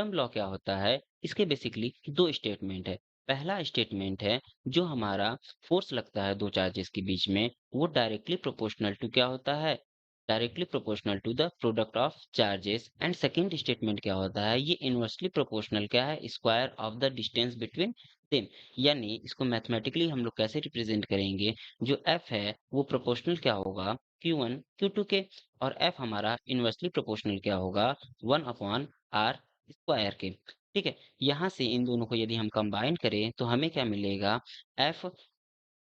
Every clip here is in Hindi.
कूलम्ब लॉ क्या होता है? इसके बेसिकली 2 स्टेटमेंट है। पहला स्टेटमेंट है जो हमारा फोर्स लगता है 2 चार्जेस के बीच में, वो डायरेक्टली प्रोपोर्शनल टू क्या होता है? Directly proportional to the product of charges. And second statement क्या होता है? ये इनवर्सली प्रोपोर्शनल क्या है? Square of the distance between them. यानी इसको मैथमेटिकली हम लोग कैसे रिप्रेजेंट करेंगे? जो F है वो प्रोपोर्शनल क्या होगा? Q1 Q2 के, और F हमारा इनवर्सली प्रोपोर्शनल क्या होगा? 1 अपॉन आर स्क्वायर के। ठीक है, यहाँ से इन दोनों को यदि हम कंबाइन करें तो हमें क्या मिलेगा? F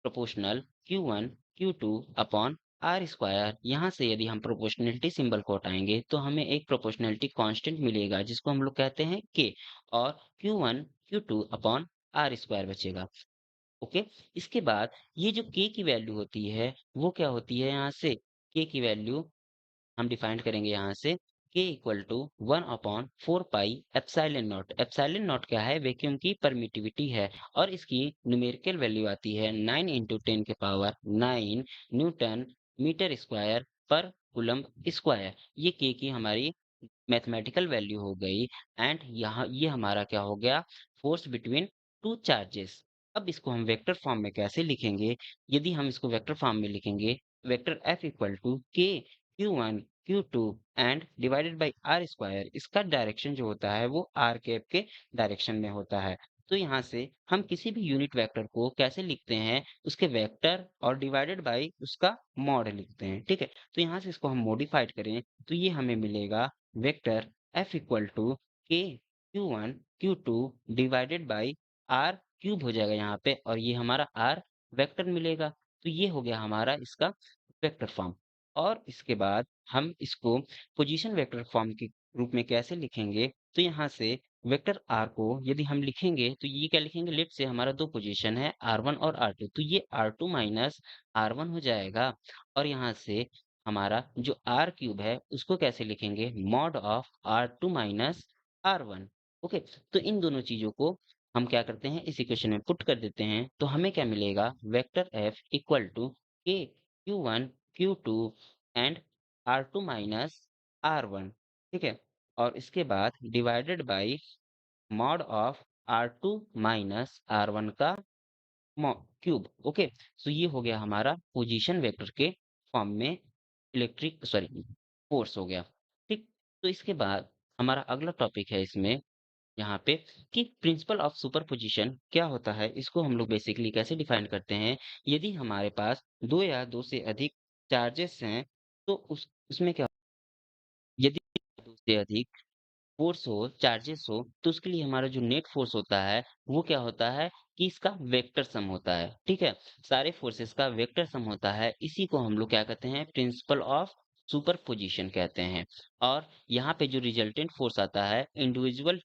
proportional Q1 Q2 upon are square. यहाँ से यदि हम प्रोपोर्शनलिटी सिंबल को हटाएंगे तो हमें एक प्रोपोर्शनलिटी कांस्टेंट मिलेगा जिसको हम लोग कहते हैं K, और Q1 Q2 upon are square बचेगा। ओके, इसके बाद ये जो K की वैल्यू होती है वो क्या होती है? यहाँ से K की वैल्यू हम डिफाइन करेंगे यहाँ से, k equal to 1/4 pi epsilon naught. Epsilon naught क्या है? वैक्यूम की परमिटिविटी है, और इसकी न्यूमेरिकल वैल्यू आती है 9 इंटू 10 के पावर 9 न्यूटन मीटर स्क्वायर पर कूलम्ब स्क्वायर। ये के की हमारी मैथमेटिकल वैल्यू हो गई। एंड यहाँ ये हमारा क्या हो गया? Force between two charges. अब इसको हम वेक्टर फॉर्म में कैसे लिखेंगे? यदि हम इसको वेक्टर फॉर्म में लिखेंगे, वेक्टर F इक्वल टू के Q1 Q2 and divided by are square. इसका डायरेक्शन जो होता है वो आर कैप के डायरेक्शन में होता है। तो यहाँ से हम किसी भी यूनिट वेक्टर को कैसे लिखते हैं? उसके वेक्टर और डिवाइडेड बाई उसका मॉड लिखते हैं। ठीक है, तो यहाँ से इसको हम मॉडिफाइड करें तो ये हमें मिलेगा वेक्टर F इक्वल टू के Q1 Q2 divided by are cube हो जाएगा यहाँ पे, और ये हमारा आर वेक्टर मिलेगा। तो ये हो गया हमारा इसका वेक्टर फॉर्म। और इसके बाद हम इसको पोजीशन वेक्टर फॉर्म के रूप में कैसे लिखेंगे? तो यहाँ से वेक्टर आर को यदि हम लिखेंगे तो ये क्या लिखेंगे? लेट से हमारा दो पोजीशन है R1 और R2, तो ये R2 माइनस R1 हो जाएगा। और यहाँ से हमारा जो आर क्यूब है उसको कैसे लिखेंगे? Mod of R2 minus R1। Okay, तो इन दोनों चीजों को हम क्या करते हैं? इस इक्वेशन में पुट कर देते हैं तो हमें क्या मिलेगा? वेक्टर F इक्वल टू के Q1 Q2 and R2 minus R1। ठीक है, और इसके बाद divided by mod of R2 minus R1 का क्यूब। ओके, सो ये हो गया हमारा पोजीशन वेक्टर के फॉर्म में इलेक्ट्रिक सॉरी फोर्स हो गया। ठीक, तो इसके बाद हमारा अगला टॉपिक है इसमें यहाँ पे कि प्रिंसिपल ऑफ सुपरपोजिशन क्या होता है? इसको हम लोग बेसिकली कैसे डिफाइन करते हैं? यदि हमारे पास दो या दो से अधिक चार्जेस हैं तो उस उसमें क्या, यदि दो से अधिक फोर्स हो, चार्जेस हो, तो उसके लिए हमारा जो नेट फोर्स होता है वो क्या होता है? कि इसका वेक्टर सम होता है। ठीक है, सारे फोर्सेस का वेक्टर सम होता है। इसी को हम लोग क्या कहते हैं? प्रिंसिपल ऑफ सुपरपोजिशन कहते हैं। और यहाँ पे जो रिजल्टेंट फोर्स आता है इंडिविजुअल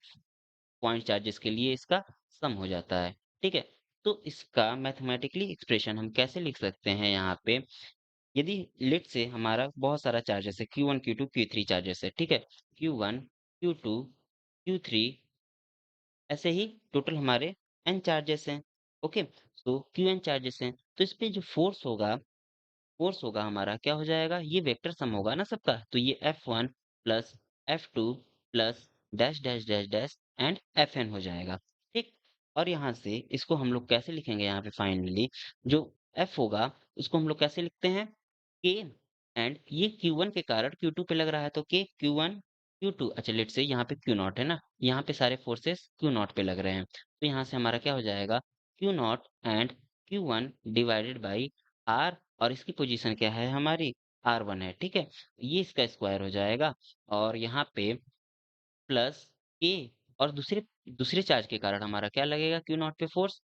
पॉइंट चार्जेस के लिए इसका सम हो जाता है। ठीक है, तो इसका मैथमेटिकली एक्सप्रेशन हम कैसे लिख सकते हैं? यहाँ पे यदि लेट से हमारा बहुत सारा चार्जेस है, Q1 Q2 Q3 चार्जेस है। ठीक है, Q1 Q2 Q3 ऐसे ही टोटल हमारे n चार्जेस हैं। ओके, तो Qn चार्जेस हैं, तो इस पे जो फोर्स होगा हमारा क्या हो जाएगा? ये वेक्टर सम होगा ना सबका, तो ये F1 plus F2 plus dash dash dash dash and Fn हो जाएगा। ठीक, और यहाँ से इसको हम लोग कैसे लिखेंगे? यहाँ पे फाइनली जो F होगा उसको हम लोग कैसे लिखते हैं? K, एंड ये Q1 के कारण Q2 पे लग रहा है तो K Q1 Q2। अच्छा, लेट से यहाँ पे Q नॉट है ना, यहाँ पे सारे फोर्सेस Q नॉट पे लग रहे हैं, तो यहाँ से हमारा क्या हो जाएगा? Q not and Q1 divided by R, और इसकी पोजीशन क्या है हमारी? R1 है। ठीक है, ये इसका स्क्वायर हो जाएगा, और यहाँ पे प्लस K, और दूसरे दूसरे चार्ज के कारण हमारा क्या लगेगा Q नॉट पे फोर्स?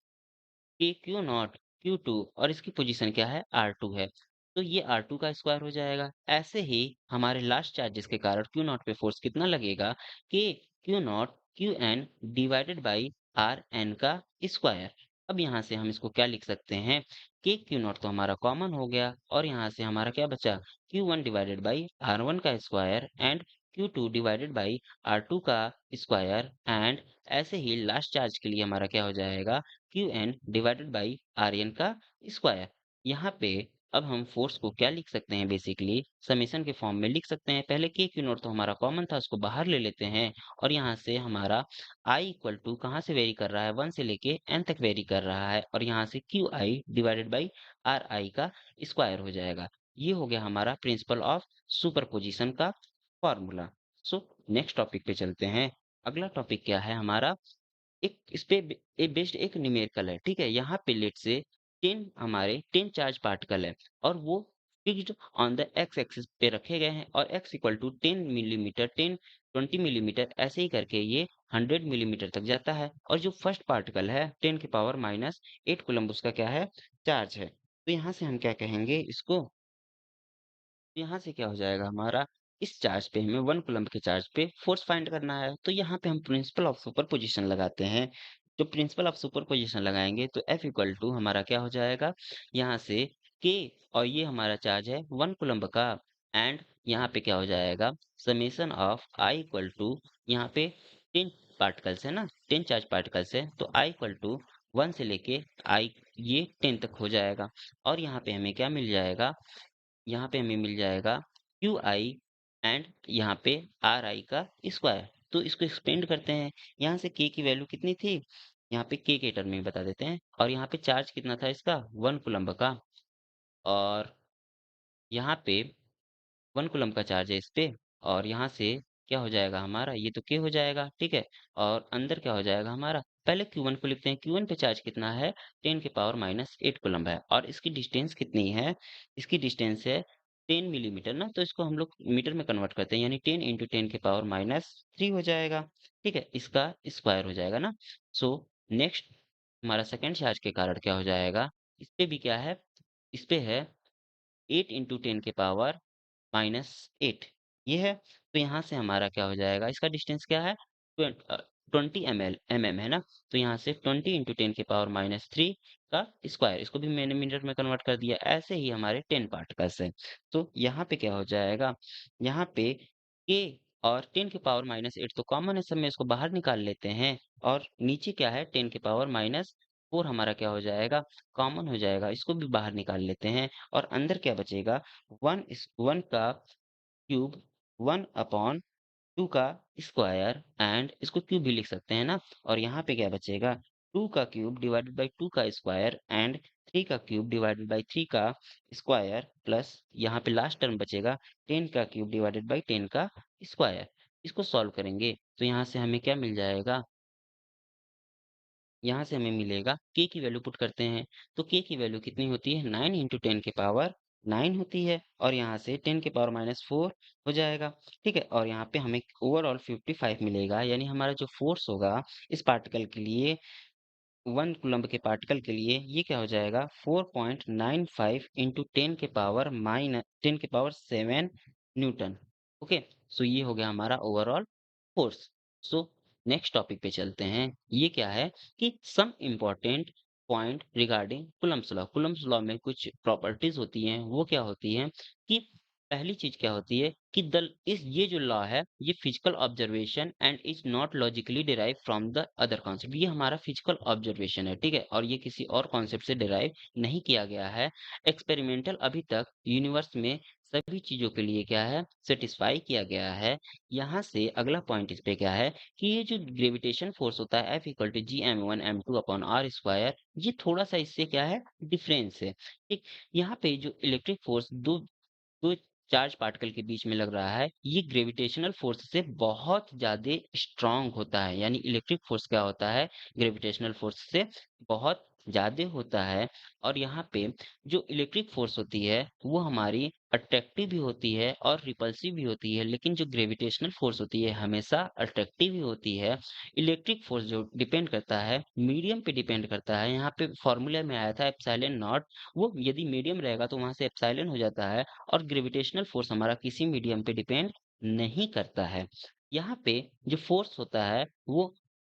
कि क्यू नॉट क्यू टू, और इसकी पोजीशन क्या है? आर टू है, तो ये आर टू का स्क्वायर हो जाएगा। ऐसे ही हमारे लास्ट चार्जेस के कारण क्यू नॉट पे फोर्स कितना लगेगा? कि Q naught Q N divided by R N का स्क्वायर। अब यहाँ से हम इसको क्या लिख सकते हैं? कि क्यू नॉट तो हमारा कॉमन हो गया, और यहाँ से हमारा क्या बचा? Q one divided by r one का square and q two divided by r two का स्क्वायर। एंड ऐसे ही लास्ट चार्ज के लिए हमारा क्या हो जाएगा? Q N divided by R N का स्क्वायर। यहाँ पे अब हम फ़ोर्स को क्या लिख सकते हैं बेसिकली समेशन के फॉर्म में लिख सकते हैं। पहले के क्यू नॉट तो हमारा कॉमन था, उसको बाहर ले लेते हैं और यहाँ से हमारा आई इक्वल टू कहाँ से वेरी कर रहा है, 1 से लेके n तक वेरी कर रहा है और यहाँ से Q I divided by are आई का स्क्वायर हो जाएगा। ये हो गया हमारा प्रिंसिपल ऑफ सुपरपोजिशन का फॉर्मूला। सो नेक्स्ट टॉपिक पे चलते हैं। अगला टॉपिक क्या है हमारा, एक इस पे बेस्ड एक न्यूमेरिकल है, ठीक है? यहाँ पे लेट से 10 हमारे 10 चार्ज पार्टिकल है और वो fixed on the X axis पे रखे गए हैं और x equal to 10 millimetre, 10, 20 millimetre ऐसे ही करके ये 100 मिलीमीटर तक जाता है और जो फर्स्ट पार्टिकल है 10 की पावर माइनस 8 कूलम्ब उसका क्या है, चार्ज है। तो यहाँ से हम क्या कहेंगे इसको, यहाँ से क्या हो जाएगा हमारा, इस चार्ज पे हमें 1 कूलम्ब के चार्ज पे फोर्स फाइंड करना है। तो यहाँ पे हम प्रिंसिपल ऑफ सुपरपोजिशन लगाते हैं। तो प्रिंसिपल ऑफ सुपरपोजिशन लगाएंगे तो F इक्वल टू हमारा क्या हो जाएगा, यहाँ से K और ये हमारा चार्ज है 1 कूलम्ब का एंड यहाँ पे क्या हो जाएगा summation of I equal to यहाँ पे 10 पार्टिकल्स है ना, 10 चार्ज पार्टिकल्स है तो I इक्वल टू 1 से लेके I ये 10 तक हो जाएगा और यहाँ पे हमें क्या मिल जाएगा, यहाँ पे हमें मिल जाएगा क्यू आई एंड यहाँ पे आर आई का स्क्वायर। तो इसको एक्सपेंड करते हैं, यहाँ से के की वैल्यू कितनी थी, यहाँ पे के टर्म में बता देते हैं और यहाँ पे चार्ज कितना था इसका 1 कूलम्ब का और यहाँ पे 1 कूलम्ब का चार्ज है इस पे और यहाँ से क्या हो जाएगा हमारा, ये तो के हो जाएगा, ठीक है? और अंदर क्या हो जाएगा हमारा, पहले Q1 को लिखते हैं, Q1 पे चार्ज कितना है 10 की पावर माइनस 8 कूलम्ब है और इसकी डिस्टेंस कितनी है, इसकी डिस्टेंस है 10 मिलीमीटर ना, तो इसको हम लोग मीटर में कन्वर्ट करते हैं यानी 10 इंटू 10 की पावर माइनस 3 हो जाएगा, ठीक है? इसका स्क्वायर हो जाएगा ना। सो नेक्स्ट हमारा सेकंड चार्ज के कारण क्या हो जाएगा, इस पे भी क्या है, इस पे है 8 इंटू 10 की पावर माइनस 8 ये है। तो यहाँ से हमारा क्या हो जाएगा, इसका डिस्टेंस क्या है 20 mm है ना, तो यहाँ से 20 इंटू 10 की पावर माइनस 3 का स्क्वायर, इसको भी मैंने मिनट में कन्वर्ट कर दिया। ऐसे ही हमारे 10 पार्टिकल्स हैं। तो यहाँ पे क्या हो जाएगा, यहाँ पे के और 10 की पावर माइनस 8 तो कॉमन है सब में, इसको बाहर निकाल लेते हैं और नीचे क्या है 10 की पावर माइनस 4 हमारा क्या हो जाएगा, कॉमन हो जाएगा, इसको भी बाहर निकाल लेते हैं और अंदर क्या बचेगा, 1 का क्यूब 1 अपॉन 2 का स्क्वायर एंड इसको क्यूब भी लिख सकते हैं ना और यहाँ पे क्या बचेगा 2 का क्यूब डिवाइडेड बाई 2 का स्क्वायर एंड 3 का क्यूब डिवाइडेड बाई 3 का स्क्वायर प्लस यहाँ पे लास्ट टर्म बचेगा 10 का क्यूब डिवाइडेड बाई 10 का स्क्वायर। इसको सॉल्व करेंगे तो यहाँ से हमें क्या मिल जाएगा, यहाँ से हमें मिलेगा k की वैल्यू पुट करते हैं तो k की वैल्यू कितनी होती है 9 इंटू 10 की पावर 9 होती है और यहाँ से 10 की पावर माइनस 4 हो जाएगा, ठीक है? और यहाँ पे हमें ओवरऑल 55 मिलेगा यानी हमारा जो फोर्स होगा इस पार्टिकल के लिए 1 कूलम्ब के पार्टिकल के लिए ये क्या हो जाएगा 4.95 इंटू 10 के पावर माइनस 10 के पावर 7 न्यूटन। ओके, सो ये हो गया हमारा overall force. So next topic पे चलते हैं। ये क्या है कि some important point regarding Coulomb's law. Coulomb's law में कुछ प्रॉपर्टीज होती हैं, वो क्या होती हैं कि पहली चीज क्या होती है कि द इस ये जो लॉ है ये physical observation and is not logically derive from the other concept. ये हमारा फिजिकल ऑब्जर्वेशन है, ठीक है? और ये किसी और कॉन्सेप्ट से डिराइव नहीं किया गया है। एक्सपेरिमेंटल अभी तक यूनिवर्स में सभी चीजों के लिए क्या है सेटिस्फाई किया गया है। यहाँ से अगला पॉइंट इस पे क्या है कि ये जो ग्रेविटेशन फोर्स होता है F equal to G m1 m2 upon are square, ये थोड़ा सा इससे क्या है डिफरेंस है, ठीक? यहाँ पे जो इलेक्ट्रिक फोर्स दो दो चार्ज पार्टिकल के बीच में लग रहा है ये ग्रेविटेशनल फोर्स से बहुत ज्यादा स्ट्रांग होता है। यानी इलेक्ट्रिक फोर्स क्या होता है ग्रेविटेशनल फोर्स से बहुत ज्यादा होता है और यहाँ पे जो इलेक्ट्रिक फोर्स होती है वो हमारी अट्रैक्टिव भी होती है और रिपल्सिव भी होती है, लेकिन जो ग्रेविटेशनल फोर्स होती है हमेशा अट्रैक्टिव ही होती है। इलेक्ट्रिक फोर्स जो डिपेंड करता है मीडियम पे डिपेंड करता है। यहाँ पे फॉर्मूला में आया था एप्सिलॉन नॉट, वो यदि मीडियम रहेगा तो वहां से एप्सिलॉन हो जाता है और ग्रेविटेशनल फोर्स हमारा किसी मीडियम पे डिपेंड नहीं करता है। यहाँ पे जो फोर्स होता है वो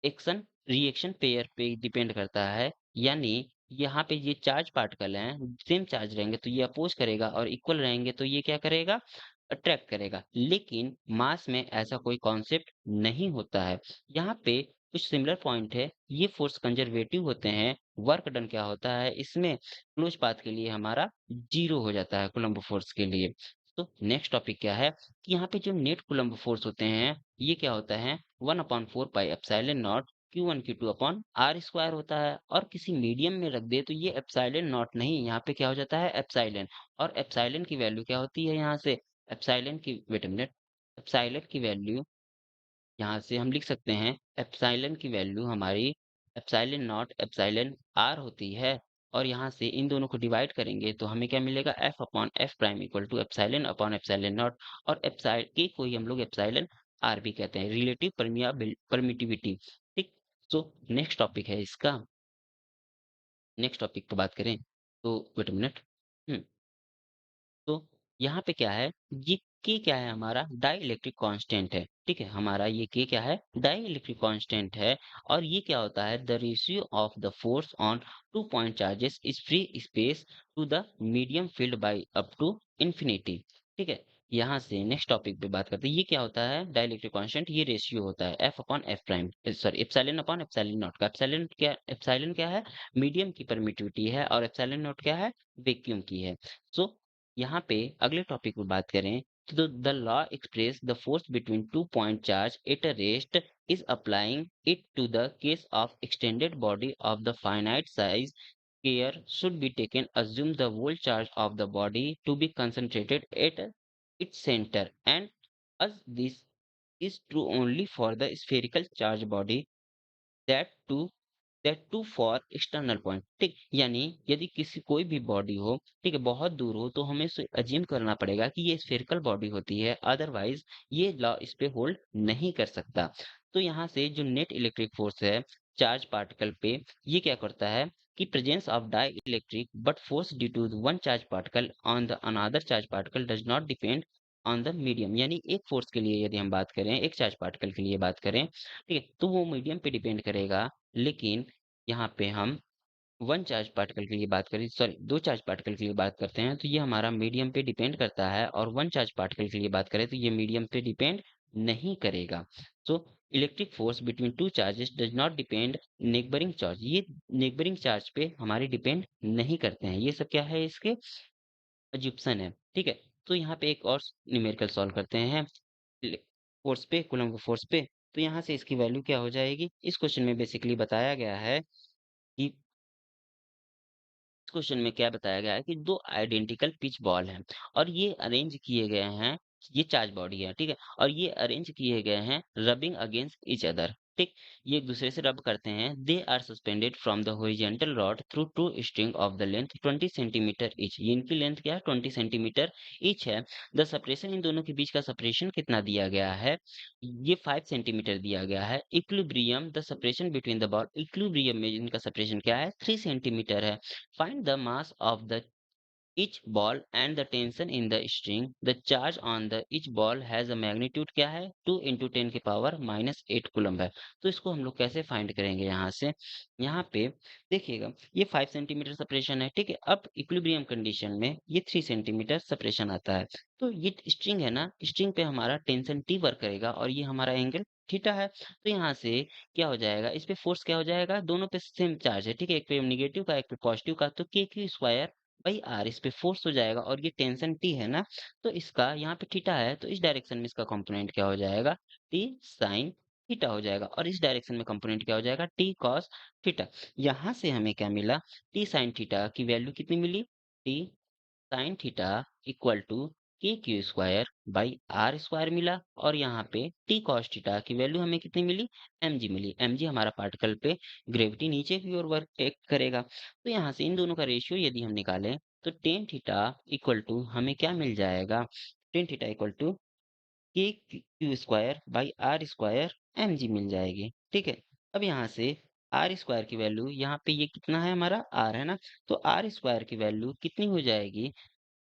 एक्शन रिएक्शन पेयर पे डिपेंड करता है। यानी यहाँ पे ये चार्ज पार्टिकल हैं सेम चार्ज रहेंगे तो ये अपोज करेगा और इक्वल रहेंगे तो ये क्या करेगा अट्रैक्ट करेगा, लेकिन मास में ऐसा कोई कॉन्सेप्ट नहीं होता है। यहाँ पे कुछ सिमिलर पॉइंट है, ये फोर्स कंजर्वेटिव होते हैं, वर्क डन क्या होता है इसमें क्लोज पाथ के लिए हमारा 0 हो जाता है कूलम्ब फोर्स के लिए। तो नेक्स्ट टॉपिक क्या है कि यहाँ पे जो नेट कूलम्ब फोर्स होते हैं, ये क्या होता है 1/4 pi epsilon not Q1 Q2 upon R square होता है और किसी मीडियम में रख दे तो ये एप्सिलॉन नॉट नहीं, यहाँ पे क्या हो जाता है एप्सिलॉन। और एप्सिलॉन की वैल्यू क्या होती है यहाँ से एप्सिलॉन की वेट अ मिनट एप्सिलॉन की वैल्यू यहाँ से हम लिख सकते हैं एप्सिलॉन की वैल्यू हमारी एप्सिलॉन नॉट एप्सिलॉन आर होती है और यहाँ से इन दोनों को डिवाइड करेंगे तो हमें क्या मिलेगा F upon F prime equal to epsilon upon epsilon naught और एप्सिलॉन के को ही हम लोग एप्सिलॉन आर भी कहते हैं रिलेटिव परमिटिविटी। ठीक। सो नेक्स्ट टॉपिक है इसका, नेक्स्ट टॉपिक पर बात करें तो वेट अ मिनट। तो यहाँ पे क्या है, ये के क्या है हमारा डाइइलेक्ट्रिक कांस्टेंट है, ठीक है? हमारा ये के क्या है डाइइलेक्ट्रिक कांस्टेंट है और ये क्या होता है the ratio of the force on two point charges is free space to the medium field by up to infinity. ठीक है? यहाँ से नेक्स्ट टॉपिक पे बात करते हैं, ये क्या होता है डाइइलेक्ट्रिक कांस्टेंट, ये रेशियो होता है F upon F prime sorry epsilon upon epsilon not का। एप्सिलॉन क्या है मीडियम की परमिटिविटी है और एप्सिलॉन नॉट क्या है वैक्यूम की है। सो यहाँ पे अगले टॉपिक पे बात करें तो the law express the force between two point charge at a rest is applying it to the case of extended body of the finite size care should be taken assume the whole charge of the body to be concentrated at its center and as this is true only for the spherical charge body that too that too for external point. ठीक, यानी यदि किसी कोई भी बॉडी हो, ठीक है, बहुत दूर हो तो हमें इसे अज्यूम करना पड़ेगा कि ये स्फेरिकल बॉडी होती है, अदरवाइज ये लॉ इस पे होल्ड नहीं कर सकता। तो यहाँ से जो नेट इलेक्ट्रिक फोर्स है चार्ज पार्टिकल पे, ये क्या करता है कि presence of dielectric but force due to one charge particle on the another charge particle does not depend on the medium. यानी एक फोर्स के लिए यदि हम बात करें, एक चार्ज पार्टिकल के लिए बात करें, ठीक है, तो वो मीडियम पे डिपेंड करेगा। लेकिन यहाँ पे हम 1 चार्ज पार्टिकल के लिए बात करें सॉरी 2 चार्ज पार्टिकल के लिए बात करते हैं तो ये हमारा मीडियम पे डिपेंड करता है और 1 चार्ज पार्टिकल के लिए बात करें तो ये मीडियम पे डिपेंड नहीं करेगा। So electric force between two charges does not depend neighbouring charge, ये नेबरिंग चार्ज पे हमारे डिपेंड नहीं करते हैं। ये सब क्या है इसके अजम्पशन है, ठीक है? तो यहाँ पे एक और न्यूमेरिकल सॉल्व करते हैं फोर्स पे कूलम्ब फोर्स पे। तो यहाँ से इसकी वैल्यू क्या हो जाएगी, इस क्वेश्चन में बेसिकली बताया गया है कि इस क्वेश्चन में क्या बताया गया है कि दो आइडेंटिकल पिच बॉल हैं और ये अरेंज किए गए हैं, ये चार्ज बॉडी है, ठीक है, और ये अरेंज किए गए हैं रबिंग अगेंस्ट ईच अदर। ठीक, ये एक दूसरे से रब करते हैं। They are suspended from the horizontal rod through two string of the length 20 centimetre each. ये इनकी लेंथ क्या है 20 सेंटीमीटर ईच है। द सेपरेशन इन दोनों के बीच का सेपरेशन कितना दिया गया है, ये 5 सेंटीमीटर दिया गया है। Equilibrium the separation between the ball, equilibrium में इनका सेपरेशन क्या है 3 सेंटीमीटर है। Find the mass of the each ball and the tension in the string. The charge on the each ball has a magnitude क्या है 2 into 10 के पावर -8 कूलम्ब है। तो इसको हम लोग कैसे फाइंड करेंगे यहाँ से, यहाँ पे देखिएगा ये 5 सेंटीमीटर सेपरेशन है, ठीक है। अब इक्विलिब्रियम कंडीशन में ये 3 सेंटीमीटर सेपरेशन आता है। तो ये स्ट्रिंग है ना, स्ट्रिंग पे हमारा टेंशन टी वर्क करेगा और ये हमारा एंगल थीटा है। तो यहाँ से क्या हो जाएगा, इस पे फोर्स क्या हो जाएगा, दोनों पे सेम चार्ज है, ठीक है, एक पे नेगेटिव का एक पे पॉजिटिव का, तो के क्यू स्क्वायर बाई आर इस पे फोर्स हो जाएगा और ये टेंशन टी है ना, तो इसका यहाँ पे थीटा है तो इस डायरेक्शन में इसका कंपोनेंट क्या हो जाएगा टी साइन थीटा हो जाएगा और इस डायरेक्शन में कंपोनेंट क्या हो जाएगा टी कॉस थीटा। यहाँ से हमें क्या मिला, टी साइन थीटा की वैल्यू कितनी मिली, t sine theta equal to k q square by are square मिला और यहाँ पे टी कॉस थीटा की वैल्यू हमें कितनी मिली एम जी मिली। एम जी हमारा पार्टिकल पे ग्रेविटी नीचे की ओर वर्क एक्ट करेगा। तो यहाँ से इन दोनों का रेशियो यदि हम निकालें तो टेन थीटा इक्वल टू हमें क्या मिल जाएगा, tan theta equal to k q square by are square m g मिल जाएगी, ठीक है। अब यहाँ से आर स्क्वायर की वैल्यू यहाँ पे ये कितना है हमारा आर है ना, तो आर स्क्वायर की वैल्यू कितनी हो जाएगी,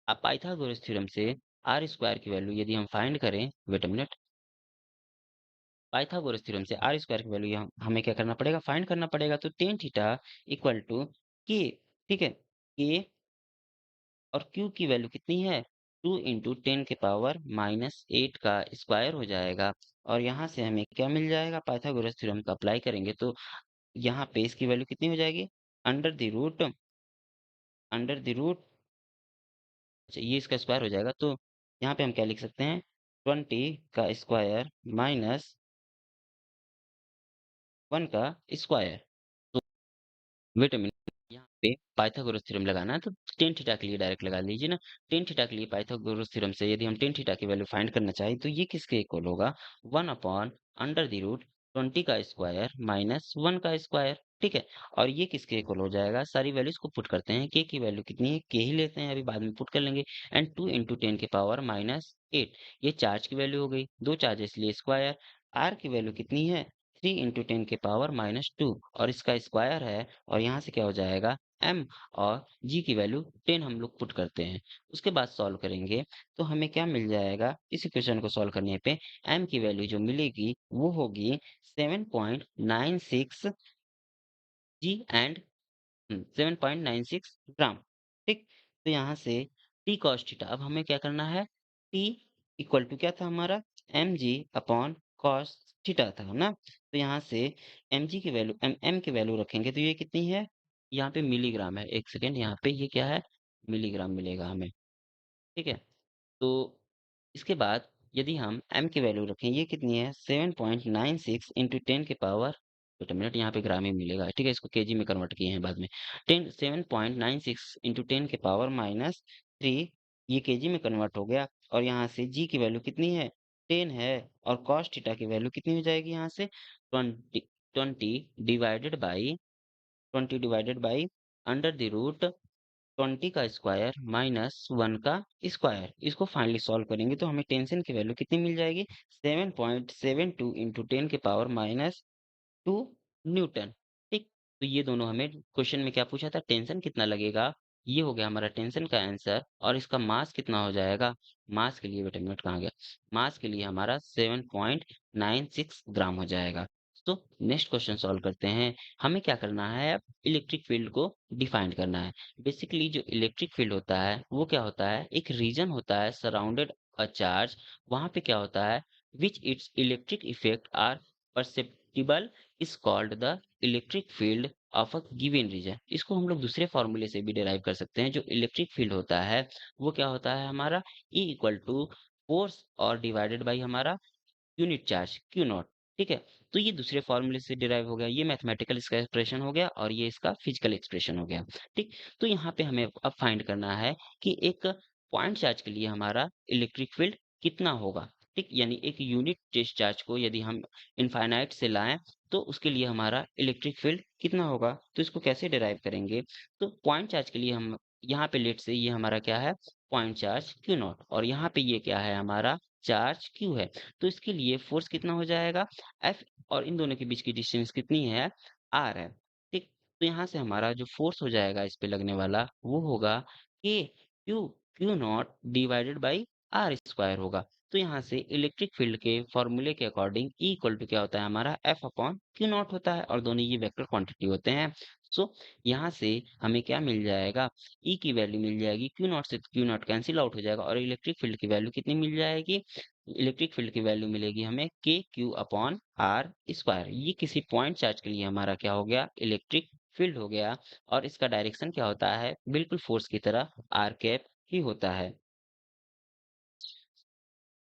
अब पाइथागोरस थ्योरम से आर स्क्वायर की वैल्यू यदि हम फाइंड करें, wait a minute, Pythagoras theorem से आर स्क्वायर की वैल्यू हमें क्या करना पड़ेगा फाइंड करना पड़ेगा। तो टेन थीटा इक्वल टू के, ठीक है, के और क्यू की वैल्यू कितनी है 2 इंटू 10 के पावर माइनस 8 का स्क्वायर हो जाएगा और यहाँ से हमें क्या मिल जाएगा, पाइथागोरस थ्योरम का अप्लाई करेंगे तो यहाँ पे इसकी वैल्यू कितनी हो जाएगी, under the root under the root अच्छा ये इसका स्क्वायर हो जाएगा तो यहाँ पे हम क्या लिख सकते हैं, 20 का स्क्वायर माइनस 1 का स्क्वायर। तो वेट अ मिनट, यहाँ पे पाइथागोरस थ्योरम लगाना है तो टेन थीटा के लिए डायरेक्ट लगा लीजिए ना। टेन थीटा के लिए पाइथागोरस थ्योरम से यदि हम टेन थीटा की वैल्यू फाइंड करना चाहें तो ये किसके इक्वल होगा, 1 अपॉन अंडर द रूट 20 का स्क्वायर माइनस 1 का स्क्वायर। ठीक है, और ये किसके इक्वल हो जाएगा, सारी वैल्यूज को पुट करते हैं, के की वैल्यू कितनी है, के ही लेते हैं, अभी बाद में पुट कर लेंगे। एंड 2 इंटू 10 के पावर माइनस 8, ये चार्ज की वैल्यू हो गई, दो चार्जेस लिए स्क्वायर। आर की वैल्यू कितनी है, 3 इंटू 10 के पावर माइनस 2 और इसका स्क्वायर है और यहाँ से क्या हो जाएगा m, और g की वैल्यू 10 हम लोग पुट करते हैं। उसके बाद सॉल्व करेंगे तो हमें क्या मिल जाएगा, इस इक्वेशन को सॉल्व करने पे m की वैल्यू जो मिलेगी वो होगी 7.96 g एंड 7.96 ग्राम। ठीक, तो यहाँ से t cos थीटा, अब हमें क्या करना है, t इक्वल टू क्या था हमारा, mg अपॉन cos थीटा था ना। तो यहाँ से mg की वैल्यू m की वैल्यू रखेंगे तो ये कितनी है, यहाँ पे मिलीग्राम है, एक सेकेंड, यहाँ पे ये क्या है, मिलीग्राम मिलेगा हमें। ठीक है, तो इसके बाद यदि हम m की वैल्यू रखें, ये कितनी है, 7.96 इंटू 10 के पावर, वेट अ मिनट, यहाँ पे ग्राम ही मिलेगा, ठीक है, इसको केजी में कन्वर्ट किए हैं बाद में। 7.96 इंटू 10 के पावर माइनस 3, ये केजी में कन्वर्ट हो गया और यहाँ से g की वैल्यू कितनी है, 10 है, और cos थीटा की वैल्यू कितनी हो जाएगी यहाँ से, 20 20 divided by 20 divided by under the root 20 का स्क्वायर माइनस 1 का स्क्वायर। इसको फाइनली सॉल्व करेंगे तो हमें टेंशन की वैल्यू कितनी मिल जाएगी, 7.72 इंटू 10 के पावर माइनस 2 न्यूटन। ठीक, तो ये दोनों हमें क्वेश्चन में क्या पूछा था, टेंशन कितना लगेगा, ये हो गया हमारा टेंशन का आंसर। और इसका मास कितना हो जाएगा, मास के लिए बेटा मिनट कहाँ गया, मास के लिए हमारा 7.96 ग्राम हो जाएगा। तो नेक्स्ट क्वेश्चन सॉल्व करते हैं। हमें क्या करना है, अब इलेक्ट्रिक फील्ड को डिफाइन करना है। बेसिकली जो इलेक्ट्रिक फील्ड होता है वो क्या होता है, एक रीजन होता है सराउंडेड अ चार्ज, वहां पे क्या होता है, which its electric effect are perceptible is called the electric field of a given region. इसको हम लोग दूसरे फॉर्मूले से भी डिराइव कर सकते हैं। जो इलेक्ट्रिक फील्ड होता है वो क्या होता है हमारा, E इक्वल टू फोर्स और डिवाइडेड बाई हमारा यूनिट चार्ज क्यू नॉट। ठीक है, तो ये दूसरे फॉर्मूले से डिराइव हो गया, ये मैथमेटिकल इसका एक्सप्रेशन हो गया और ये इसका फिजिकल एक्सप्रेशन हो गया। ठीक, तो यहाँ पे हमें अब फाइंड करना है कि एक पॉइंट चार्ज के लिए हमारा इलेक्ट्रिक फील्ड कितना होगा। ठीक, यानी एक यूनिट टेस्ट चार्ज को यदि हम इनफाइनाइट से लाएं तो उसके लिए हमारा इलेक्ट्रिक फील्ड कितना होगा, तो इसको कैसे डिराइव करेंगे। तो पॉइंट चार्ज के लिए हम यहाँ पे लेट से ये हमारा क्या है, पॉइंट चार्ज क्यू नॉट, और यहाँ पे ये क्या है हमारा, चार्ज क्यू है। तो इसके लिए फोर्स कितना हो जाएगा, एफ, और इन दोनों के बीच की डिस्टेंस कितनी है, आर है। ठीक, तो यहाँ से हमारा जो फोर्स हो जाएगा इस पे लगने वाला वो होगा k q q not divided by are square होगा। तो यहाँ से इलेक्ट्रिक फील्ड के फॉर्मूले के अकॉर्डिंग ई इक्वल टू क्या होता है हमारा, एफ अपॉन क्यू नॉट होता है, और दोनों ये वेक्टर क्वांटिटी होते हैं। सो यहाँ से हमें क्या मिल जाएगा, ई की वैल्यू मिल जाएगी, क्यू नॉट से क्यू नॉट कैंसिल आउट हो जाएगा और इलेक्ट्रिक फील्ड की वैल्यू कितनी मिल जाएगी, इलेक्ट्रिक फील्ड की वैल्यू मिलेगी हमें k Q upon are square. ये किसी पॉइंट चार्ज के लिए हमारा क्या हो गया, इलेक्ट्रिक फील्ड हो गया, और इसका डायरेक्शन क्या होता है, बिल्कुल फोर्स की तरह आर कैप ही होता है।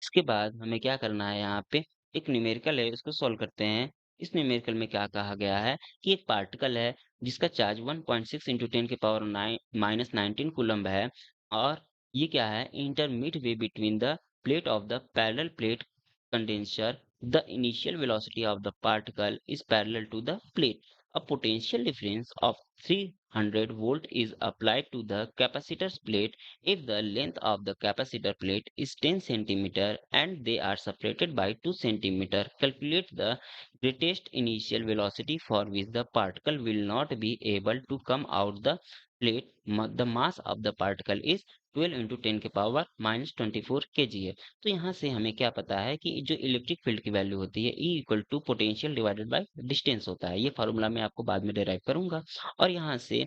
इसके बाद हमें क्या करना है, यहाँ पे एक न्यूमेरिकल है, इसको सॉल्व करते हैं। इस न्यूमेरिकल में क्या कहा गया है कि एक पार्टिकल है जिसका चार्ज 1.6 इंटू 10 के पावर 9 माइनस 19 कूलम्ब है, और ये क्या है, intermediate between the plate of the parallel plate condenser. The initial velocity of the particle is parallel to the plate. A potential difference of 300 volt is applied to the capacitor's plate if the length of the capacitor plate is 10 centimeter and they are separated by 2 centimeter. Calculate the greatest initial velocity for which the particle will not be able to come out the plate. The mass of the particle is 12 into 10 के पावर माइनस 24 kg है। तो यहाँ से हमें क्या पता है कि जो इलेक्ट्रिक फील्ड की वैल्यू होती है, E equal to potential divided by distance होता है। ये फार्मूला मैं आपको बाद में डिराइव करूंगा। और यहाँ से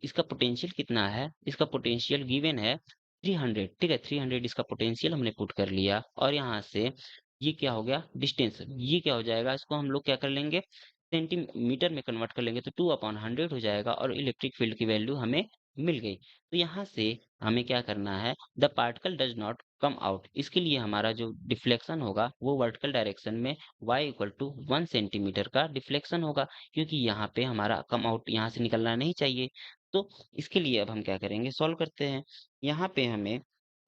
इसका पोटेंशियल कितना है, इसका पोटेंशियल गिवन है 300, ठीक है? 300 इसका पोटेंशियल हमने पुट कर लिया और यहाँ से ये क्या हो गया डिस्टेंस, ये क्या हो जाएगा इसको हम लोग क्या कर लेंगे सेंटीमीटर में कन्वर्ट कर लेंगे तो 2/100 हो जाएगा और इलेक्ट्रिक फील्ड की वैल्यू हमें मिल गई। तो यहाँ से हमें क्या करना है the particle does not come out, इसके लिए हमारा जो डिफ्लेक्शन होगा वो वर्टिकल डायरेक्शन में y इक्वल टू 1 सेंटीमीटर का डिफ्लेक्शन होगा, क्योंकि यहाँ पे हमारा कम आउट यहाँ से निकलना नहीं चाहिए। तो इसके लिए अब हम क्या करेंगे सॉल्व करते हैं। यहाँ पे हमें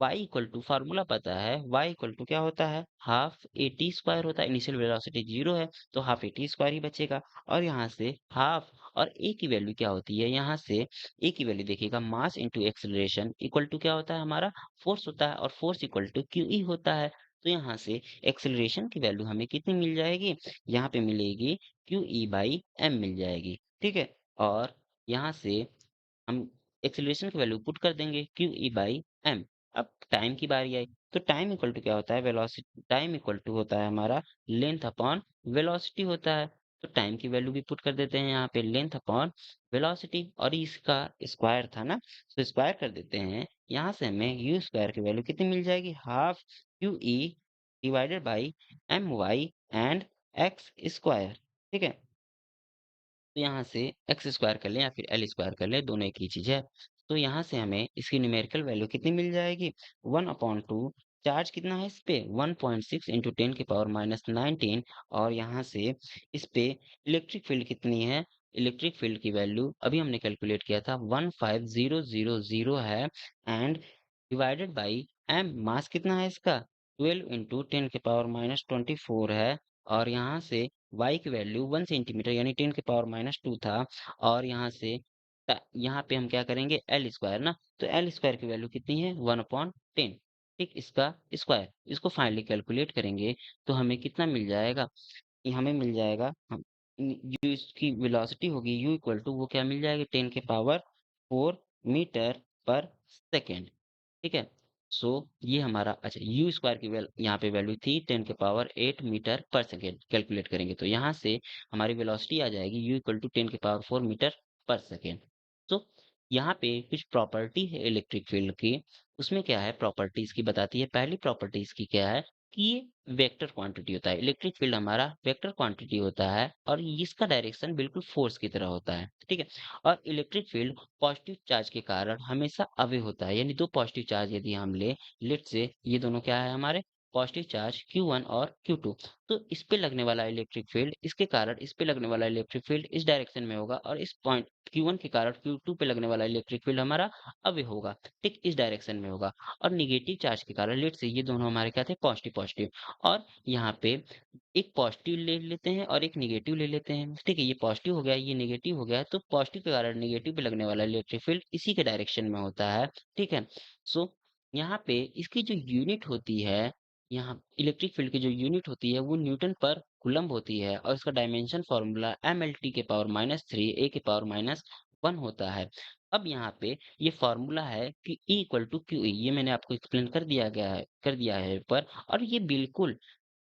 y इक्वल टू फार्मूला पता है, y इक्वल टू क्या होता है हाफ ए टी स्क्वायर होता है, इनिशियल वेलोसिटी 0 है तो हाफ ए टी स्क्वायर ही बचेगा। और यहाँ से हाफ और a की वैल्यू क्या होती है, यहाँ से a की वैल्यू देखिएगा mass into acceleration equal to क्या होता है हमारा फोर्स होता है और force equal to q E होता है। तो यहाँ से एक्सेलरेशन की वैल्यू हमें कितनी मिल जाएगी, यहाँ पे मिलेगी क्यू ई बाई एम मिल जाएगी, ठीक है। और यहाँ से हम एक्सेलरेशन की वैल्यू पुट कर देंगे क्यू ई बाई एम। अब टाइम की बारी आई तो टाइम इक्वल टू क्या होता है वेलोसिटी, टाइम इक्वल टू होता है हमारा लेंथ अपॉन वेलोसिटी होता है। तो टाइम की वैल्यू भी पुट कर देते हैं यहाँ पे लेंथ अपॉन वेलोसिटी और इसका स्क्वायर था ना तो स्क्वायर कर देते हैं। यहाँ से हमें यू स्क्वायर की वैल्यू कितनी मिल जाएगी half q E divided by m y and x square, ठीक है। तो यहाँ से एक्स स्क्वायर कर लें या फिर एल स्क्वायर कर लें, दोनों एक ही चीज़ है। तो यहाँ से हमें इसकी न्यूमेरिकल वैल्यू कितनी मिल जाएगी 1/2। चार्ज कितना है इस पे 1.6 इंटू 10⁻19 और यहाँ से इस पे इलेक्ट्रिक फील्ड कितनी है, इलेक्ट्रिक फील्ड की वैल्यू अभी हमने कैलकुलेट किया था 15000 है एंड डिवाइडेड बाई एम मास कितना है इसका 12 इंटू 10⁻24 है और यहाँ से y की वैल्यू 1 सेंटीमीटर यानी 10⁻2 था और यहाँ से यहाँ पे हम क्या करेंगे एल स्क्वायर ना, तो एल स्क्वायर की वैल्यू कितनी है 1/10, ठीक इसका स्क्वायर। इसको फाइनली कैलकुलेट करेंगे तो हमें कितना मिल जाएगा, ये हमें मिल जाएगा हम जो इसकी वेलोसिटी होगी u इक्वल टू वो क्या मिल जाएगी 10⁴ मीटर पर सेकेंड, ठीक है। सो ये हमारा अच्छा यू स्क्वायर की यहाँ पे वैल्यू थी 10⁸ मीटर पर सेकेंड, कैलकुलेट करेंगे तो यहाँ से हमारी वेलोसिटी आ जाएगी यू इक्वल टू 10⁴ मीटर पर सेकेंड। तो यहाँ पे कुछ प्रॉपर्टी है इलेक्ट्रिक फील्ड की, उसमें क्या है प्रॉपर्टीज की बताती है। पहली प्रॉपर्टीज की क्या है कि ये वेक्टर क्वांटिटी होता है, इलेक्ट्रिक फील्ड हमारा वेक्टर क्वांटिटी होता है और इसका डायरेक्शन बिल्कुल फोर्स की तरह होता है, ठीक है। और इलेक्ट्रिक फील्ड पॉजिटिव चार्ज के कारण हमेशा अवे होता है, यानी दो पॉजिटिव चार्ज यदि हम ले लेट से ये दोनों क्या है हमारे पॉजिटिव चार्ज Q1 और Q2, तो इस पे लगने वाला इलेक्ट्रिक फील्ड इसके कारण इस पे लगने वाला इलेक्ट्रिक फील्ड इस डायरेक्शन में होगा और इस पॉइंट Q1 के कारण Q2 पे लगने वाला इलेक्ट्रिक फील्ड हमारा अवे होगा, ठीक इस डायरेक्शन में होगा। और निगेटिव चार्ज के कारण लेट से ये दोनों हमारे क्या थे पॉजिटिव पॉजिटिव और यहाँ पे एक पॉजिटिव ले लेते हैं और एक नेगेटिव ले लेते हैं, ठीक है। ये पॉजिटिव हो गया ये नेगेटिव हो गया तो पॉजिटिव के कारण नेगेटिव पे लगने वाला इलेक्ट्रिक फील्ड इसी के डायरेक्शन में होता है, ठीक है। सो यहाँ पे इसकी जो यूनिट होती है, यहाँ इलेक्ट्रिक फील्ड की जो यूनिट होती है वो न्यूटन पर कूलम्ब होती है और इसका डायमेंशन फॉर्मूला mLT⁻³ A⁻1 होता है। अब यहाँ पे ये फॉर्मूला है कि E equal to q E, ये मैंने आपको एक्सप्लेन कर दिया है ऊपर और ये बिल्कुल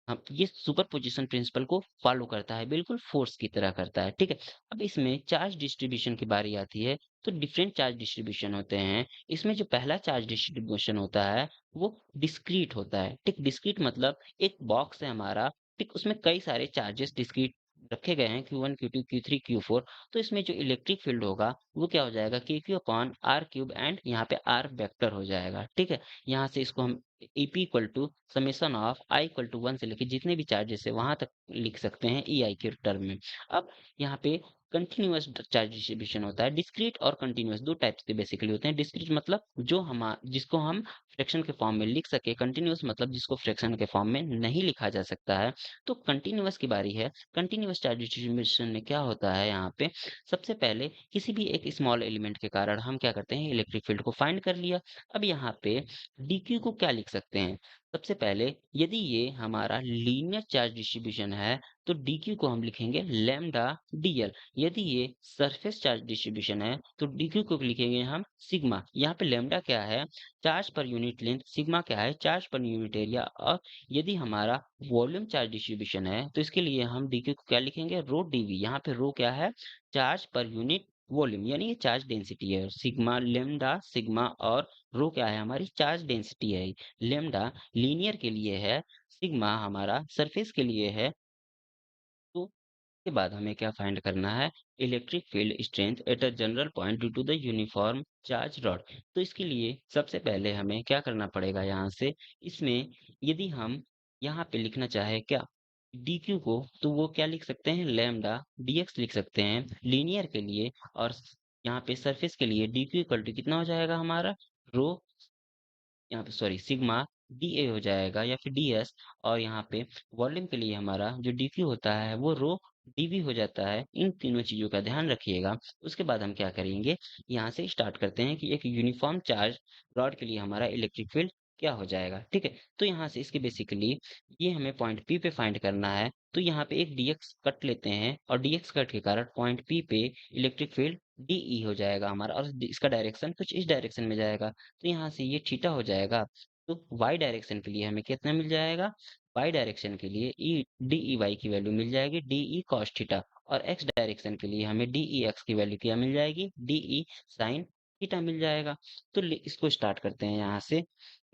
हाँ, ये सुपरपोज़िशन प्रिंसिपल को फ़ॉलो करता है, बिल्कुल फ़ोर्स की तरह करता है, ठीक है? अब इसमें चार्ज डिस्ट्रीब्यूशन की बारी आती है, तो डिफरेंट चार्ज डिस्ट्रीब्यूशन होते हैं। इसमें जो पहला चार्ज डिस्ट्रीब्यूशन होता है, वो डिस्क्रीट होता है, ठीक? डिस्क्रीट मतलब एक बॉक्स है हमारा, ठीक? उसमें कई सारे चार्जेस डिस्क्रीट रखे गए हैं, Q1, Q2, Q3, Q4। तो इसमें जो इलेक्ट्रिक फ़ील्ड होगा, वो क्या हो जाएगा, KQ upon R cube and यहाँ पे R वेक्टर हो जाएगा, ठीक है? यहाँ से इसको हम EP equal to summation of i equal to 1 से लेके जितने भी चार्जेस है वहां तक लिख सकते हैं EI के टर्म में। अब यहाँ पे कंटिन्यूअस चार्ज डिस्ट्रीब्यूशन होता है, डिस्क्रीट और कंटिन्यूअस दो टाइप्स के बेसिकली होते हैं। डिस्क्रीट मतलब जो हम जिसको हम फ्रैक्शन के फॉर्म में लिख सके, कंटिन्यूअस मतलब जिसको फ्रैक्शन के फॉर्म में नहीं लिखा जा सकता है। तो कंटिन्यूअस की बारी है। कंटिन्यूअस चार्ज डिस्ट्रीब्यूशन में क्या होता है यहाँ पे सबसे पहले किसी भी एक स्मॉल एलिमेंट के कारण हम क्या करते हैं इलेक्ट्रिक फील्ड को फाइंड कर लिया। अब यहाँ पे डीक्यू को क्या लिख सकते हैं, सबसे पहले यदि ये हमारा लीनियर चार्ज डिस्ट्रीब्यूशन है तो डीक्यू को हम लिखेंगे लैम्डा डीएल। यदि ये सरफेस चार्ज डिस्ट्रीब्यूशन है तो डीक्यू को लिखेंगे हम सिग्मा। यहाँ पे लैम्डा क्या है charge per unit length, sigma क्या है चार्ज पर यूनिट एरिया। और यदि हमारा वॉल्यूम चार्ज डिस्ट्रीब्यूशन है तो इसके लिए हम डीक्यू को क्या लिखेंगे रो डीवी। यहाँ पे रो क्या है चार्ज पर यूनिट वॉल्यूम यानी ये चार्ज डेंसिटी है। सिग्मा लेमडा सिग्मा और रो क्या है हमारी चार्ज डेंसिटी है। लेमडा लीनियर के लिए है, सिग्मा हमारा सरफेस के लिए है। तो के बाद हमें क्या फाइंड करना है, electric field strength at a general point due to the uniform charge rod. तो इसके लिए सबसे पहले हमें क्या करना पड़ेगा यहाँ से, इसमें यदि हम यहाँ पे लिखना चाहे क्या dq को, तो वो क्या लिख सकते हैं, लैम्डा dx लिख सकते हैं लीनियर के लिए। और यहाँ पे सरफेस के लिए dq इक्वल टू कितना हो जाएगा हमारा, रो, यहाँ पे सॉरी सिग्मा डी ए हो जाएगा या फिर डी एस। और यहाँ पे वॉल्यूम के लिए हमारा जो डी क्यू होता है वो रो डी वी हो जाता है। इन तीनों चीजों का ध्यान रखिएगा। उसके बाद हम क्या करेंगे, यहाँ से स्टार्ट करते हैं कि एक यूनिफॉर्म चार्ज रॉड के लिए हमारा इलेक्ट्रिक फील्ड क्या हो जाएगा। ठीक है, तो यहाँ से इसके बेसिकली ये हमें पॉइंट पी पे फाइंड करना है। तो यहाँ पे एक डीएक्स कट लेते हैं और डीएक्स कट के कारण पॉइंट पी पे इलेक्ट्रिक फील्ड डीई हो जाएगा हमारा, और इसका डायरेक्शन कुछ इस डायरेक्शन में जाएगा। तो यहाँ से ये थीटा हो जाएगा। तो वाई डायरेक्शन के लिए हमें कितना मिल जाएगा, वाई डायरेक्शन के लिए ई डी ई वाई की वैल्यू मिल जाएगी डी ई कॉस थीटा। और एक्स डायरेक्शन के लिए हमें डी ई एक्स की वैल्यू क्या मिल जाएगी, डी ई साइन थीटा मिल जाएगा। तो इसको स्टार्ट करते हैं यहाँ से।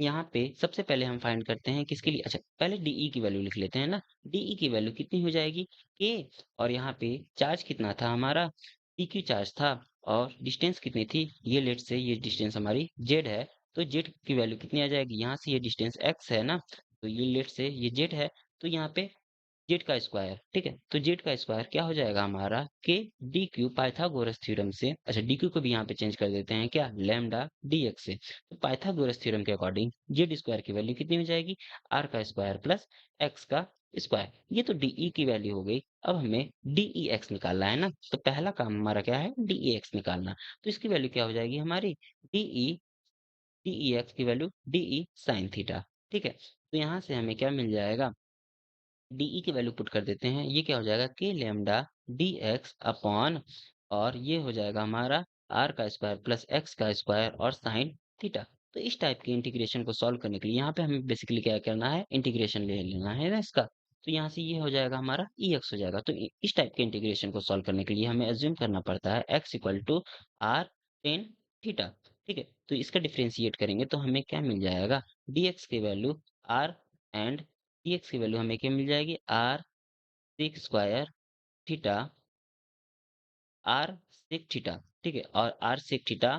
यहाँ पे सबसे पहले हम फाइंड करते हैं किसके लिए, अच्छा पहले डीई की वैल्यू लिख लेते हैं ना। डीई की वैल्यू कितनी हो जाएगी, के, और यहाँ पे चार्ज कितना था हमारा, पी क्यू चार्ज था। और डिस्टेंस कितनी थी, ये लेट से ये डिस्टेंस हमारी जेड है। तो जेड की वैल्यू कितनी आ जाएगी, यहाँ से ये डिस्टेंस एक्स है ना, तो ये लेट से ये जेड है। तो यहाँ पे जेड का स्क्वायर, ठीक है, तो जेड का स्क्वायर क्या हो जाएगा हमारा, के डी क्यू पाइथागोरस थ्योरम से, अच्छा डी क्यू को भी यहाँ पे चेंज कर देते हैं क्या, लैम्डा डी एक्स से। तो पाइथागोरस थ्योरम के अकॉर्डिंग जेड स्क्वायर की वैल्यू कितनी हो जाएगी, आर का स्क्वायर प्लस एक्स का स्क्वायर। ये तो डीई की वैल्यू हो गई। अब हमें डीई एक्स निकालना है ना, तो पहला काम हमारा क्या है, डीई एक्स निकालना। तो इसकी वैल्यू क्या हो जाएगी हमारी, डीई डीई एक्स की वैल्यू डीई साइन थीटा। ठीक है, तो यहाँ से हमें क्या मिल जाएगा, डीई की वैल्यू पुट कर देते हैं, ये क्या हो जाएगा, के लेमडा डी एक्स अपॉन, और ये हो जाएगा हमारा आर का स्क्वायर प्लस एक्स का स्क्वायर और साइन थीटा। तो इस टाइप के इंटीग्रेशन को सॉल्व करने के लिए यहाँ पे हमें बेसिकली क्या करना है, इंटीग्रेशन ले लेना है ना इसका। तो यहाँ से ये हो जाएगा हमारा ई एक्स हो जाएगा। तो इस टाइप के इंटीग्रेशन को सॉल्व करने के लिए हमें एज्यूम करना पड़ता है x equal to r tan theta. ठीक है, तो इसका डिफरेंशिएट करेंगे तो हमें क्या मिल जाएगा, डी एक्स की वैल्यू आर एंड एक्स की वैल्यू हमें क्या मिल जाएगी, r sec square theta, r sec theta. ठीक है, और r sec theta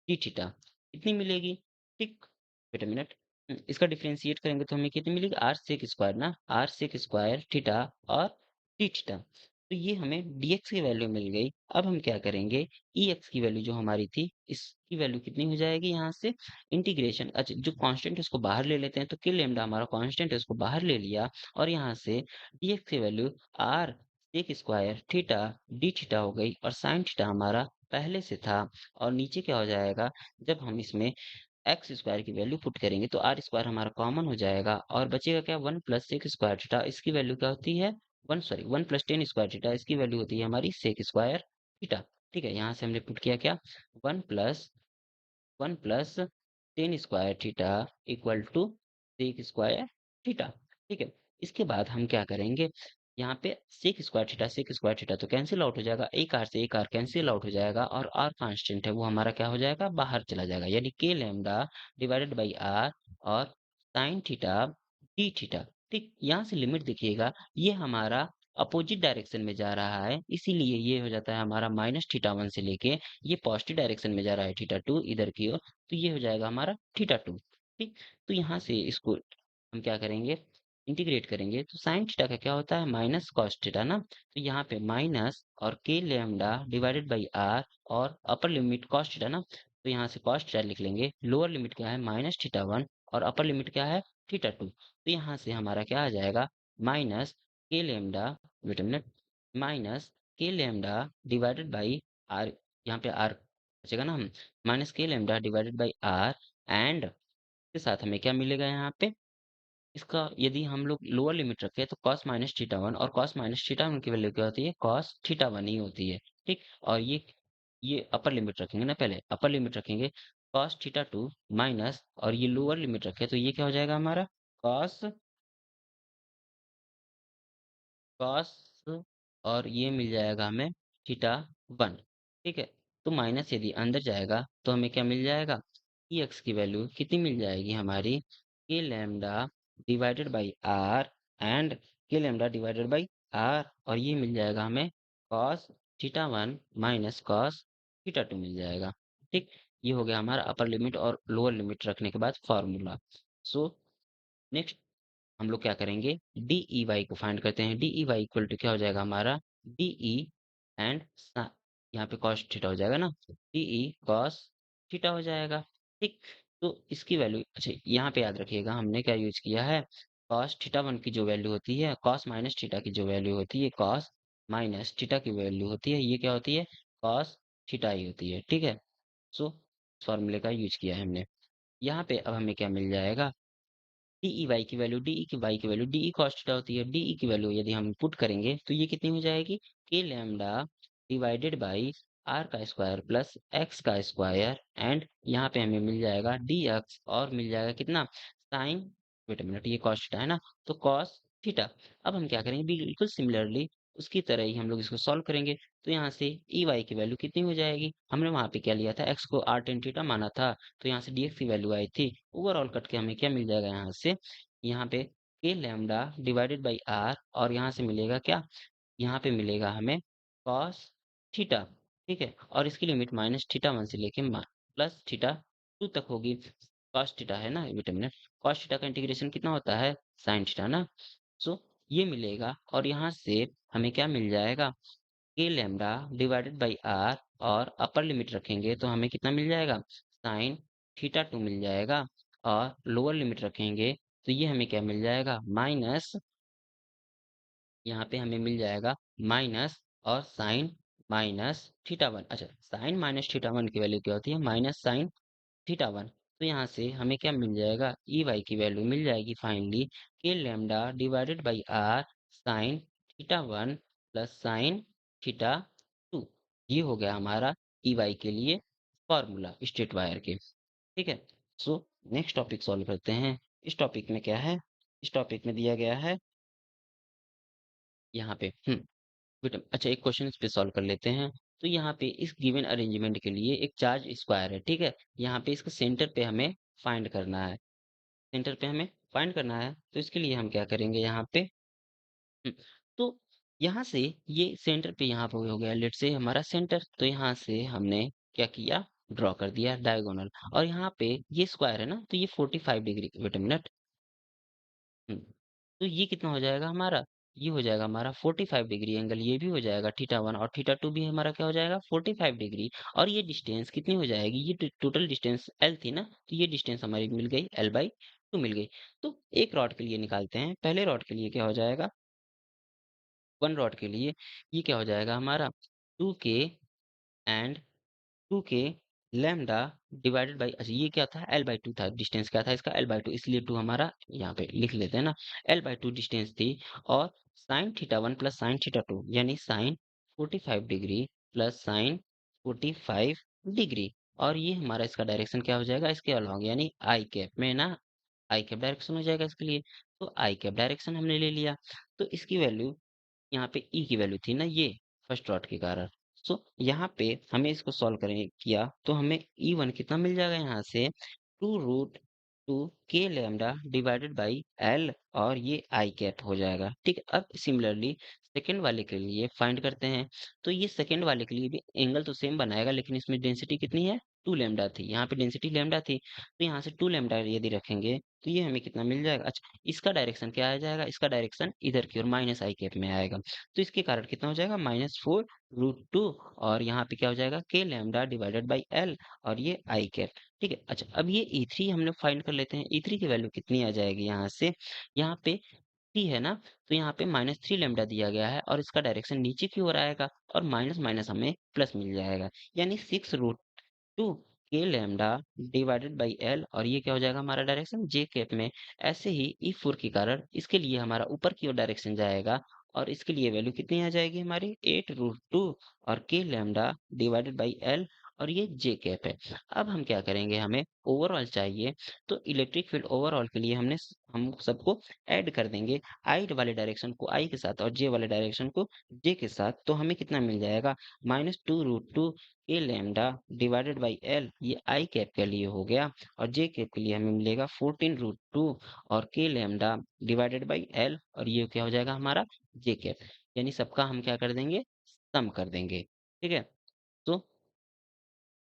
d theta कितनी मिलेगी, ठीक, वेट अ मिनट, इसका डिफरेंशिएट करेंगे तो हमें कितनी मिलेगी, आर सेक स्क्वायर ना, आर सेक स्क्वायर थीटा और डी थीटा। तो ये हमें dx की वैल्यू मिल गई। अब हम क्या करेंगे, ex की वैल्यू जो हमारी थी, इसकी वैल्यू कितनी हो जाएगी यहाँ से, इंटीग्रेशन, अच्छा जो कांस्टेंट है उसको बाहर ले लेते हैं, तो के लेमडा हमारा कांस्टेंट है उसको बाहर ले लिया। और यहाँ से dx की value r sec square theta d theta हो गई, और साइन थीटा हमारा पहले से था। और नीचे क्या हो जाएगा, जब हम इसमें एक्स स्क्वायर की वैल्यू पुट करेंगे तो आर स्क्वायर हमारा कॉमन हो जाएगा, और बचेगा क्या, one plus sec square theta, इसकी वैल्यू क्या होती है, one sorry one plus tan square theta, इसकी वैल्यू होती है हमारी सेक स्क्वायर थीटा। ठीक है, यहाँ से हमने पुट किया क्या, one plus one plus tan square theta equal to sec square theta. ठीक है, इसके बाद हम क्या करेंगे, यहाँ पे सेक स्क्वायर थीटा तो कैंसिल आउट हो जाएगा, एक आर से एक आर कैंसिल आउट हो जाएगा, और आर कांस्टेंट है वो हमारा क्या हो जाएगा, बाहर चला जाएगा, यानी के लैम्डा डिवाइडेड बाई आर और साइन थीटा डी थीटा। ठीक, यहाँ से लिमिट देखिएगा, ये हमारा अपोजिट डायरेक्शन में जा रहा है, इसीलिए ये हो जाता है हमारा माइनस थीटा वन से लेके ये पॉजिटिव डायरेक्शन में जा रहा है थीटा टू इधर की ओर, तो ये हो जाएगा हमारा थीटा टू। ठीक, तो यहाँ से इसको हम क्या करेंगे, इंटीग्रेट करेंगे, तो साइन थीटा का क्या होता है, माइनस कॉस थीटा ना, तो यहाँ पे माइनस और के लेमडा डिवाइडेड बाई आर, और अपर लिमिट कॉस थीटा ना, तो यहाँ से कॉस थीटा लिख लेंगे, लोअर लिमिट क्या है माइनस थीटा वन, और अपर लिमिट क्या है थीटा टू। तो यहाँ से हमारा क्या आ जाएगा, minus k lambda, wait a minute, minus k lambda divided by r, यहाँ पे आर बचेगा ना, हम minus k lambda divided by r, and के साथ हमें क्या मिलेगा यहाँ पे, इसका यदि हम लोग लोअर लिमिट रखें तो कॉस माइनस थीटा वन, और कॉस माइनस थीटा वन की वैल्यू क्या होती है, कॉस थीटा वन ही होती है। ठीक, और ये अपर लिमिट रखेंगे ना, पहले अपर लिमिट रखेंगे कॉस थीटा टू माइनस, और ये लोअर लिमिट रखे तो ये क्या हो जाएगा हमारा, कॉस कॉस, और ये मिल जाएगा हमें थीटा वन। ठीक है? तो माइनस यदि अंदर जाएगा तो हमें क्या मिल जाएगा? ई एक्स की वैल्यू कितनी मिल जाएगी हमारी? K lambda divided by r and k lambda divided by r और ये मिल जाएगा हमें cos theta 1 minus cos theta 2 मिल जाएगा। ठीक? ये हो गया हमारा अपर लिमिट और लोअर लिमिट रखने के बाद फॉर्मूला। सो नेक्स्ट हम लोग क्या करेंगे डी ई वाई को फाइंड करते हैं। D E y equal to क्या हो जाएगा हमारा डी ई एंड यहाँ पे कॉस थीटा हो जाएगा ना, डी ई कॉस थीटा हो जाएगा। ठीक, तो इसकी वैल्यू अच्छा यहाँ पे याद रखिएगा हमने क्या यूज किया है, कॉस थीटा वन की जो वैल्यू होती है कॉस माइनस थीटा की जो वैल्यू होती है कॉस माइनस थीटा की वैल्यू होती है ये क्या होती है कॉस थीटा ही होती है। ठीक है, सो फॉर्मूले का यूज किया है हमने। यहाँ पे अब हमें क्या मिल जाएगा, डीई वाई की वैल्यू डीई की वाई की वैल्यू डीई कॉस थीटा होती है। डीई की वैल्यू यदि हम पुट करेंगे तो ये कितनी हो जाएगी के लैम्डा डिवाइडेड बाई आर का स्क्वायर प्लस एक्स का स्क्वायर एंड यहाँ पे हमें मिल जाएगा डी एक्स और मिल जाएगा कितना साइन, वेट अ मिनट ये कॉस थीटा है ना, तो कॉस थीटा। अब हम क्या करेंगे बिल्कुल सिमिलरली उसकी तरह ही हम लोग इसको सॉल्व करेंगे। तो यहाँ से ई वाई की वैल्यू कितनी हो जाएगी, हमने वहां पे क्या लिया था एक्स को आर टेन थीटा माना था, तो यहाँ से dx की वैल्यू आई थी। ओवरऑल कट के हमें क्या मिल जाएगा यहाँ से, यहाँ पे के लैम्डा डिवाइडेड बाई आर और यहाँ से मिलेगा क्या, यहाँ पे मिलेगा हमें कॉस थीटा। ठीक है, और इसकी लिमिट माइनस थीटा वन से लेके प्लस थीटा टू तक होगी। कॉस थीटा है ना बेटा में, कॉस थीटा का इंटीग्रेशन कितना होता है साइन थीटा ना। सो ये मिलेगा और यहाँ से हमें क्या मिल जाएगा k lambda divided by r और अपर लिमिट रखेंगे तो हमें कितना मिल जाएगा साइन थीटा टू मिल जाएगा और लोअर लिमिट रखेंगे तो ये हमें क्या मिल जाएगा माइनस, यहाँ पे हमें मिल जाएगा माइनस और साइन माइनस थीटा वन। अच्छा साइन माइनस थीटा वन की वैल्यू क्या होती है माइनस साइन थीटा वन। तो यहाँ से हमें क्या मिल जाएगा ई वाई की वैल्यू मिल जाएगी finally k lambda divided by r sine theta one plus sine theta two. ये हो गया हमारा ई वाई के लिए फॉर्मूला स्ट्रेट वायर के। ठीक है, सो नेक्स्ट टॉपिक सॉल्व करते हैं। इस टॉपिक में क्या है, इस टॉपिक में दिया गया है यहाँ पे बेटा अच्छा एक क्वेश्चन इस पे सॉल्व कर लेते हैं। तो यहाँ पे इस गिवन अरेंजमेंट के लिए एक चार्ज स्क्वायर है, ठीक है? यहाँ पे इसका सेंटर पे हमें फाइंड करना है, सेंटर पे हमें फाइंड करना है। तो इसके लिए हम क्या करेंगे यहाँ पे तो यहाँ से ये सेंटर पे यहाँ पे हो गया लेट से हमारा सेंटर, तो यहाँ से हमने क्या किया ड्रॉ कर दिया डायगोनल और यहाँ पे ये स्क्वायर है ना तो ये 45 डिग्री, वेट अ मिनट हुँ। तो ये कितना हो जाएगा हमारा? ये हो जाएगा हमारा 45 डिग्री एंगल, ये भी हो जाएगा थीटा 1 और थीटा 2 भी हमारा क्या हो जाएगा 45 डिग्री। और ये डिस्टेंस कितनी हो जाएगी? ये टोटल डिस्टेंस L थी ना, तो ये डिस्टेंस हमारी मिल गई L/2 मिल गई। तो एक रॉड के लिए निकालते हैं। पहले रॉड के लिए क्या हो जाएगा? 1 रॉड के लिए ये क्या हो जाएगा हमारा 2K and 2K lambda divided by अच्छा ये क्या था L/2 था, डिस्टेंस क्या था इसका L/2 इसलिए 2 हमारा यहाँ पे लिख लेते हैं ना, L/2 डिस्टेंस थी और sine theta 1 plus sine theta 2 यानी sine 45 degree plus sine 45 degree और ये हमारा इसका डायरेक्शन क्या हो जाएगा इसके अलॉन्ग यानी आई कैप में ना, आई कैप डायरेक्शन हो जाएगा इसके लिए। तो आई कैप डायरेक्शन हमने ले लिया, तो इसकी वैल्यू यहाँ पे ई की वैल्यू थी ना ये फर्स्ट डॉट के कारण। सो यहाँ पे हमें इसको सॉल्व करें किया तो हमें ई वन कितना मिल जाएगा यहाँ से 2 रूट 2 के लैम्डा डिवाइडेड बाई एल और ये आई कैप हो जाएगा। ठीक है, अब सिमिलरली सेकेंड वाले के लिए फाइंड करते हैं। तो ये सेकेंड वाले के लिए भी एंगल तो सेम बनाएगा लेकिन इसमें डेंसिटी कितनी है 2 लैम्डा थी, यहाँ पे डेंसिटी लैम्डा थी तो यहाँ से 2 लैम्डा यदि रखेंगे तो ये हमें कितना मिल जाएगा। अच्छा इसका डायरेक्शन क्या आ जाएगा, इसका डायरेक्शन इधर की ओर माइनस आई कैप में आएगा तो इसके कारण कितना हो जाएगा -4 √2 और यहाँ पे क्या हो जाएगा k lambda divided by L और ये आई कैप। ठीक है, अच्छा अब ये ई थ्री हम लोग फाइंड कर लेते हैं। ई थ्री की वैल्यू कितनी आ जाएगी यहाँ से, यहाँ पे थ्री है ना तो यहाँ पे -3 लैम्डा दिया गया है और इसका डायरेक्शन नीचे की ओर आएगा और माइनस माइनस हमें प्लस मिल जाएगा यानी 6 √2 के लैम्डा डिवाइडेड बाई एल और ये क्या हो जाएगा हमारा डायरेक्शन जे कैप में। ऐसे ही ई फोर के कारण इसके लिए हमारा ऊपर की ओर डायरेक्शन जाएगा और इसके लिए वैल्यू कितनी आ जाएगी हमारी 8 √2 और के लैम्डा डिवाइडेड बाई एल और ये जे कैप है। अब हम क्या करेंगे, हमें ओवरऑल चाहिए, तो इलेक्ट्रिक फील्ड ओवरऑल के लिए हम सबको ऐड कर देंगे, आई वाले डायरेक्शन को आई के साथ और जे वाले डायरेक्शन को जे के साथ। तो हमें कितना मिल जाएगा, -2√2 ए लैम्डा डिवाइडेड बाई एल, ये आई कैप के लिए हो गया, और जे कैप के लिए हमें मिलेगा 14√2 और के लैम्डा डिवाइडेड बाई एल, और ये क्या हो जाएगा हमारा जे कैप। यानी सबका हम क्या कर देंगे, सम कर देंगे। ठीक है, तो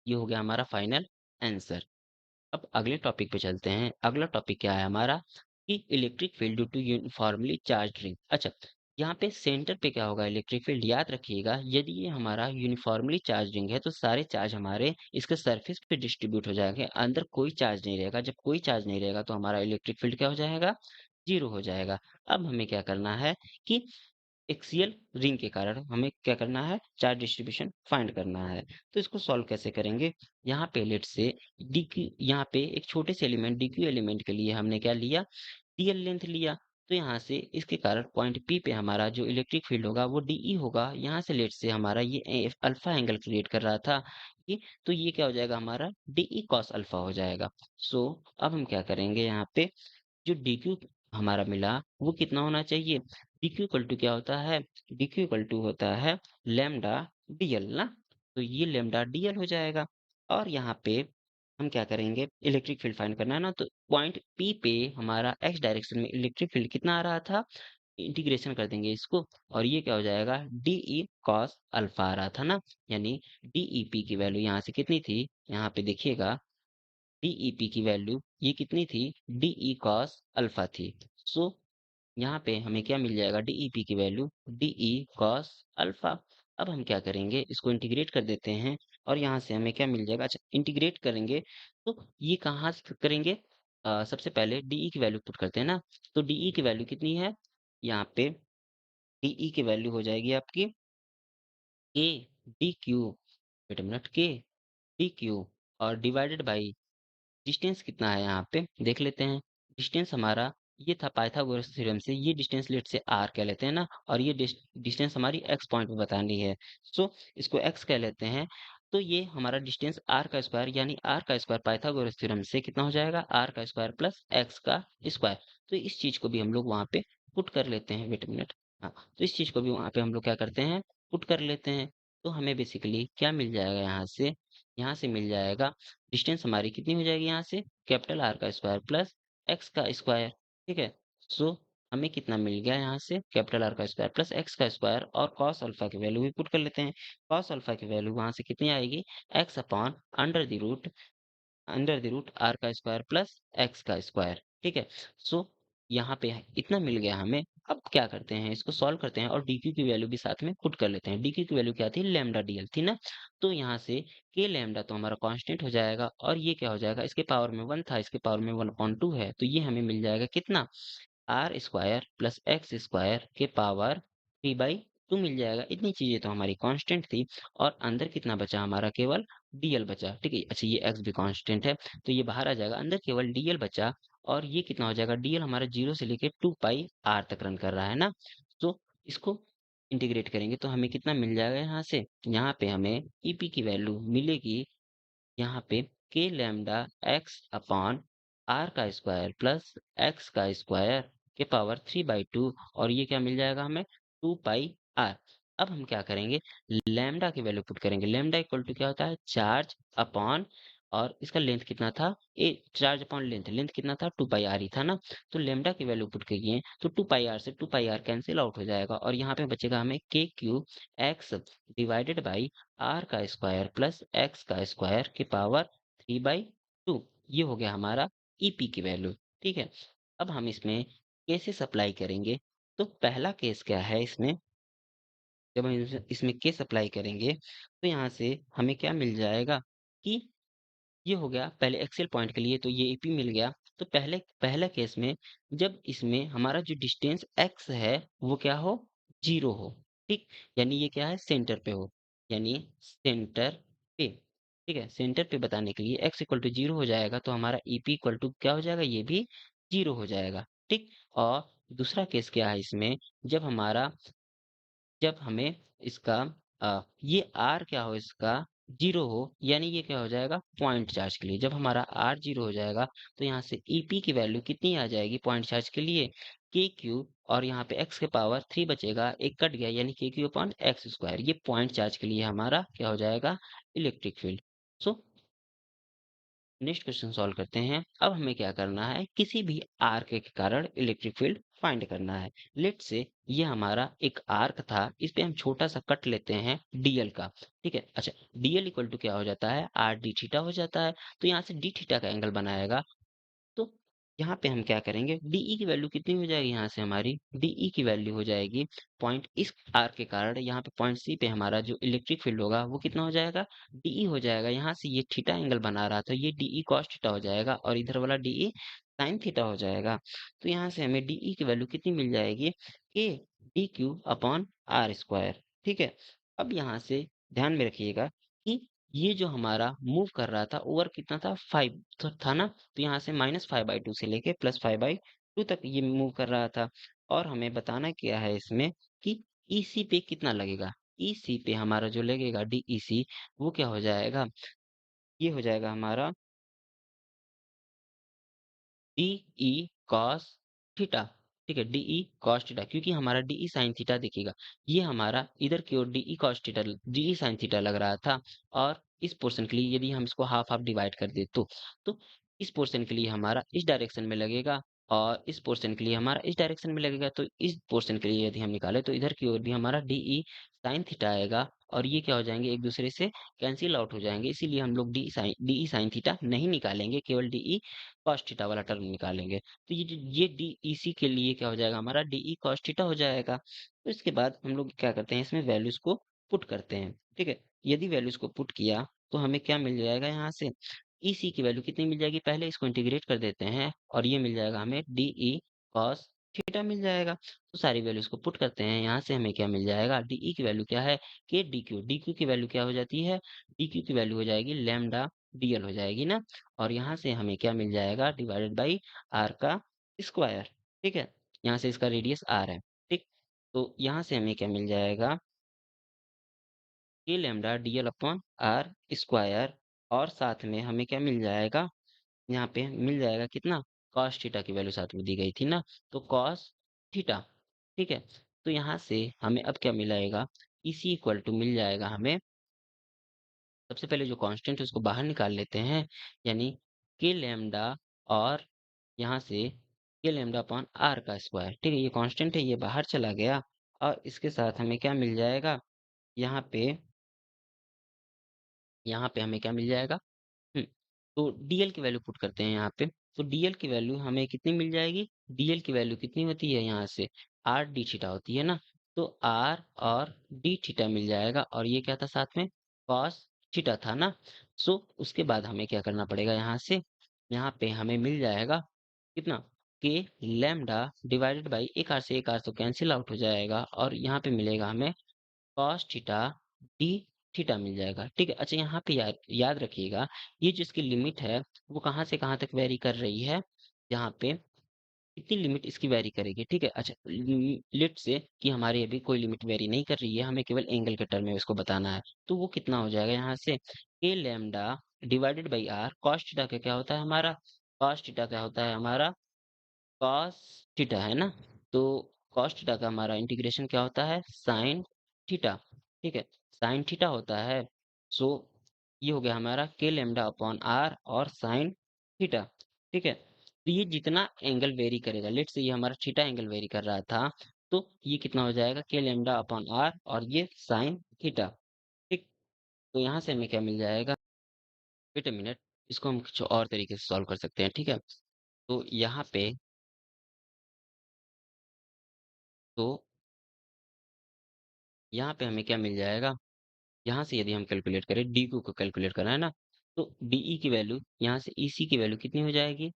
ये हो गया हमारा फाइनल आंसर। अब अगले टॉपिक पे चलते हैं। अगला टॉपिक क्या है हमारा, कि electric field due to uniformly charge ring. अच्छा, यहाँ पे सेंटर पे क्या होगा इलेक्ट्रिक फील्ड, याद रखिएगा, यदि ये हमारा यूनिफॉर्मली चार्ज रिंग है तो सारे चार्ज हमारे इसके सरफेस पे डिस्ट्रीब्यूट हो जाएंगे, अंदर कोई चार्ज नहीं रहेगा। जब कोई चार्ज नहीं रहेगा तो हमारा इलेक्ट्रिक फील्ड क्या हो जाएगा, जीरो हो जाएगा। अब हमें क्या करना है कि एक्सियल रिंग के कारण हमें क्या करना है, चार्ज डिस्ट्रीब्यूशन फाइंड करना है। तो इसको सॉल्व कैसे करेंगे, यहाँ पे लेट से डीक्यू, यहाँ पे एक छोटे से एलिमेंट डीक्यू एलिमेंट के लिए हमने क्या लिया, डीएल लेंथ लिया। तो यहाँ से इसके कारण पॉइंट पी पे हमारा जो इलेक्ट्रिक फील्ड होगा वो डीई होगा। यहाँ से लेट से हमारा ये अल्फा एंगल क्रिएट कर रहा था ये, तो ये क्या हो जाएगा हमारा डीई कॉस अल्फा हो जाएगा। सो अब हम क्या करेंगे, यहाँ पे जो dq हमारा मिला वो कितना होना चाहिए, dq इक्वल टू क्या होता है, dq इक्वल टू होता है लैम्डा dl ना, तो ये लैम्डा dl हो जाएगा। और यहाँ पे हम क्या करेंगे, इलेक्ट्रिक फील्ड फाइंड करना है ना, तो पॉइंट P पे हमारा x डायरेक्शन में इलेक्ट्रिक फील्ड कितना आ रहा था, इंटीग्रेशन कर देंगे इसको, और ये क्या हो जाएगा dE cos अल्फा आ रहा था ना, यानी dEP की वैल्यू यहाँ से कितनी थी, यहाँ पे देखिएगा डीईपी की वैल्यू ये कितनी थी, डीई कॉस अल्फा थी। सो यहाँ पे हमें क्या मिल जाएगा, डीईपी की वैल्यू डीई कॉस अल्फा। अब हम क्या करेंगे, इसको इंटीग्रेट कर देते हैं, और यहाँ से हमें क्या मिल जाएगा, अच्छा इंटीग्रेट करेंगे तो ये कहाँ से करेंगे, सबसे पहले डीई की वैल्यू पुट करते हैं ना, तो डीई की वैल्यू कितनी है, यहाँ पे डीई की वैल्यू हो जाएगी आपकी k d q, wait a minute, k d q और डिवाइडेड बाई डिस्टेंस कितना है यहाँ पे देख लेते हैं। डिस्टेंस हमारा ये था पाइथागोरस थ्योरम से, ये डिस्टेंस लेट से आर कह लेते हैं ना, और ये डिस्टेंस हमारी एक्स पॉइंट पे बतानी है। सो इसको एक्स कह लेते हैं। तो ये हमारा डिस्टेंस आर का स्क्वायर, यानी आर का स्क्वायर पाइथागोरस थ्योरम से कितना हो जाएगा, आर का स्क्वायर प्लस एक्स का स्क्वायर। तो इस चीज को भी हम लोग वहाँ पे पुट कर लेते हैं, वेट मिनट, हाँ, तो इस चीज को भी वहाँ पे हम लोग क्या करते हैं, पुट कर लेते हैं। तो हमें बेसिकली क्या मिल जाएगा, यहाँ से मिल जाएगा डिस्टेंस हमारी कितनी हो जाएगी, यहाँ से कैपिटल आर का स्क्वायर प्लस एक्स का स्क्वायर। ठीक है, सो हमें कितना मिल गया, यहाँ से कैपिटल आर का स्क्वायर प्लस एक्स का स्क्वायर, और कॉस अल्फा की वैल्यू भी पुट कर लेते हैं। कॉस अल्फा की वैल्यू वहां से कितनी आएगी, x upon under the root r का स्क्वायर प्लस एक्स का स्क्वायर। ठीक है, सो यहाँ पे इतना मिल गया हमें। अब क्या करते हैं, इसको सॉल्व करते हैं और डीक्यू की वैल्यू भी साथ में पुट कर लेते हैं। डीक्यू की वैल्यू क्या थी, लैम्डा डीएल थी ना, तो यहाँ से के लैम्डा तो हमारा कांस्टेंट हो जाएगा, और ये क्या हो जाएगा, इसके पावर में वन था, इसके पावर में 1/2 है, तो ये हमें मिल जाएगा कितना, r square plus x square के पावर 3/2 मिल जाएगा। इतनी चीजें तो हमारी कांस्टेंट थी, और अंदर कितना बचा हमारा, केवल डीएल बचा। ठीक है, अच्छा ये एक्स भी कांस्टेंट है, तो ये बाहर आ जाएगा, अंदर केवल डीएल बचा। और ये कितना हो जाएगा, डीएल हमारा 0 से लेके 2πr तक रन कर रहा है ना, तो इसको इंटीग्रेट करेंगे तो हमें कितना मिल जाएगा, यहाँ पे हमें ईपी की वैल्यू मिलेगी, यहाँ पे के लैम्डा एक्स अपॉन आर का स्क्वायर प्लस एक्स का स्क्वायर के पावर 3/2, और ये क्या मिल जाएगा हमें, 2πr। अब हम क्या करेंगे, लैम्डा की वैल्यू पुट करेंगे। लैम्डा इक्वल टू क्या होता है, चार्ज अपॉन, और इसका लेंथ कितना था, ए चार्ज अपॉन लेंथ, लेंथ कितना था, 2πr ही था ना, तो लैम्डा की वैल्यू पुट किए तो 2πr से 2πr कैंसिल आउट हो जाएगा, और यहाँ पे बचेगा हमें k q x divided by r का स्क्वायर प्लस एक्स का स्क्वायर की पावर 3/2। ये हो गया हमारा ईपी की वैल्यू। ठीक है, अब हम इसमें केसेस अप्लाई करेंगे। तो पहला केस क्या है इसमें, जब हम इसमें केस अप्लाई करेंगे तो यहाँ से हमें क्या मिल जाएगा, कि ये हो गया पहले एक्सेल पॉइंट के लिए, तो ये ईपी मिल गया। तो पहले केस में जब इसमें हमारा जो डिस्टेंस एक्स है वो क्या हो, जीरो हो। ठीक, यानी ये क्या है, सेंटर पे हो, यानी सेंटर पे। ठीक है, सेंटर पे बताने के लिए एक्स इक्वल टू जीरो हो जाएगा, तो हमारा ईपी इक्वल टू क्या हो जाएगा, ये भी जीरो हो जाएगा। ठीक, और दूसरा केस क्या है इसमें, जब हमारा जब हमें इसका ये आर क्या हो इसका, ज़ीरो हो, यानी ये क्या हो जाएगा पॉइंट चार्ज के लिए। जब हमारा आर ज़ीरो हो जाएगा तो यहाँ से ईपी की वैल्यू कितनी आ जाएगी पॉइंट चार्ज के लिए के क्यू, और यहाँ पे एक्स के पावर 3 बचेगा, एक कट गया यानी के क्यू अपॉन एक्स स्क्वायर। ये पॉइंट चार्ज के लिए हमारा क्या हो जाएगा electric field. So next question solve करते हैं। अब हमें क्या करना है, किसी भी आर्क के कारण इलेक्ट्रिक फील्ड फाइंड करना है। लेट से ये हमारा एक आर्क था, इस पे हम छोटा सा कट लेते हैं डीएल का। ठीक है, अच्छा, डीएल इक्वल टू क्या हो जाता है आर डी थीटा हो जाता है। तो यहाँ से डी थीटा का एंगल बनाएगा। तो यहाँ पे हम क्या करेंगे, डीई की वैल्यू कितनी हो जाएगी, यहाँ से हमारी डीई की वैल्यू हो जाएगी पॉइंट इस आर के कारण यहाँ पे पॉइंट सी पे हमारा जो इलेक्ट्रिक फील्ड होगा वो कितना हो जाएगा डीई हो जाएगा। यहाँ से ये थीटा एंगल बना रहा था, ये डीई कॉस थीटा हो जाएगा और इधर वाला डीई साइन थीटा हो जाएगा। तो यहाँ से हमें डीई की वैल्यू कितनी मिल जाएगी k d q upon are square. ठीक है, अब यहाँ से ध्यान में रखिएगा कि ये जो हमारा मूव कर रहा था ओवर कितना था 5 था ना। तो यहाँ से -5/2 से लेके +5/2 तक ये मूव कर रहा था। और हमें बताना क्या है इसमें कि ईसी पे कितना लगेगा। ईसी पे हमारा जो लगेगा डीईसी वो क्या हो जाएगा, ये हो जाएगा हमारा डीई कॉस थीटा। ठीक है, डीई कॉस थीटा, क्योंकि हमारा डीई साइन थीटा देखिएगा, ये हमारा इधर की ओर d e cos theta d e sine theta लग रहा था। और इस पोर्शन के लिए यदि हम इसको हाफ हाफ डिवाइड कर दे तो इस पोर्शन के लिए हमारा इस डायरेक्शन में लगेगा और इस पोर्शन के लिए हमारा इस डायरेक्शन में लगेगा। तो इस पोर्शन के लिए यदि हम निकालें तो इधर की ओर भी हमारा डीई साइन थीटा आएगा और ये क्या हो जाएंगे एक दूसरे से कैंसिल आउट हो जाएंगे। इसीलिए हम लोग डीई साइन थीटा नहीं निकालेंगे, केवल डीई कॉस थीटा वाला टर्म निकालेंगे। तो ये डीईसी के लिए क्या हो जाएगा हमारा डीई कॉस थीटा हो जाएगा। तो इसके बाद हम लोग क्या करते हैं, इसमें वैल्यूज को पुट करते हैं। ठीक है, यदि वैल्यूज को पुट किया तो हमें क्या मिल जाएगा, यहाँ से ईसी की वैल्यू कितनी मिल जाएगी, पहले इसको इंटीग्रेट कर देते हैं और ये मिल जाएगा हमें डीई कॉस थीटा मिल जाएगा। तो सारी वैल्यूज को पुट करते हैं, यहाँ से हमें क्या मिल जाएगा, डीई की वैल्यू क्या है के डी क्यू, डी क्यू की वैल्यू क्या हो जाती है, डी क्यू की वैल्यू हो जाएगी लैम्डा डीएल हो जाएगी ना। और यहाँ से हमें क्या मिल जाएगा डिवाइडेड बाई आर का स्क्वायर। ठीक है, यहाँ से इसका रेडियस आर है। ठीक, तो यहाँ से हमें क्या मिल जाएगा k lambda dl upon are square. और साथ में हमें क्या मिल जाएगा, यहाँ पे मिल जाएगा कितना, कॉस थीटा की वैल्यू साथ में दी गई थी ना, तो कॉस थीटा। ठीक है, तो यहाँ से हमें अब क्या मिलाएगा, इसी इक्वल टू मिल जाएगा हमें, सबसे पहले जो कांस्टेंट है उसको बाहर निकाल लेते हैं, यानी के लैम्डा और यहाँ से के लैम्डा अपॉन आर का स्क्वायर। ठीक है, ये कांस्टेंट है, ये बाहर चला गया और इसके साथ हमें क्या मिल जाएगा, यहाँ पे यहाँ पे हमें क्या मिल जाएगा, हुँ, तो डीएल की वैल्यू पुट करते हैं यहाँ पे। तो डीएल की वैल्यू हमें कितनी मिल जाएगी, डीएल की वैल्यू कितनी होती है यहाँ से आर डी थीटा होती है ना। तो आर और डी थीटा मिल जाएगा और ये क्या था साथ में कॉस थीटा था ना। सो उसके बाद हमें क्या करना पड़ेगा, यहाँ से यहाँ पे हमें मिल जाएगा कितना, के लैम्डा डिवाइडेड बाई एक आर तो कैंसिल आउट हो जाएगा और यहाँ पे मिलेगा हमें कॉस थीटा डी थीटा मिल जाएगा। ठीक है, अच्छा, यहाँ पे याद याद रखिएगा, ये जो इसकी लिमिट है वो कहाँ से कहाँ तक वेरी कर रही है, यहाँ पे कितनी लिमिट इसकी वेरी करेगी। ठीक है, अच्छा, लेट से कि हमारी अभी कोई लिमिट वेरी नहीं कर रही है, हमें केवल एंगल के टर्म में इसको बताना है। तो वो कितना हो जाएगा, यहाँ से k lambda divided by r cos theta का क्या होता है हमारा, कॉस थीटा क्या होता है हमारा कॉस थीटा है ना। तो कॉस थीटा का हमारा इंटीग्रेशन क्या होता है साइन थीटा। ठीक है, साइन थीटा होता है। सो ये हो गया हमारा के लैम्डा अपॉन आर और साइन थीटा। ठीक है, तो ये जितना एंगल वेरी करेगा, लेट से ये हमारा थीटा एंगल वेरी कर रहा था, तो ये कितना हो जाएगा के लैम्डा अपॉन आर और ये साइन थीटा। ठीक, तो यहाँ से हमें क्या मिल जाएगा, वेट अ मिनट, इसको हम कुछ और तरीके से सॉल्व कर सकते हैं। ठीक है, तो यहाँ पे तो यहाँ पे हमें क्या मिल जाएगा, यहाँ से यदि हम कैलकुलेट करें डी क्यू को कैलकुलेट करना है ना, तो डीई की वैल्यू यहाँ से ईसी की वैल्यू कितनी हो जाएगी,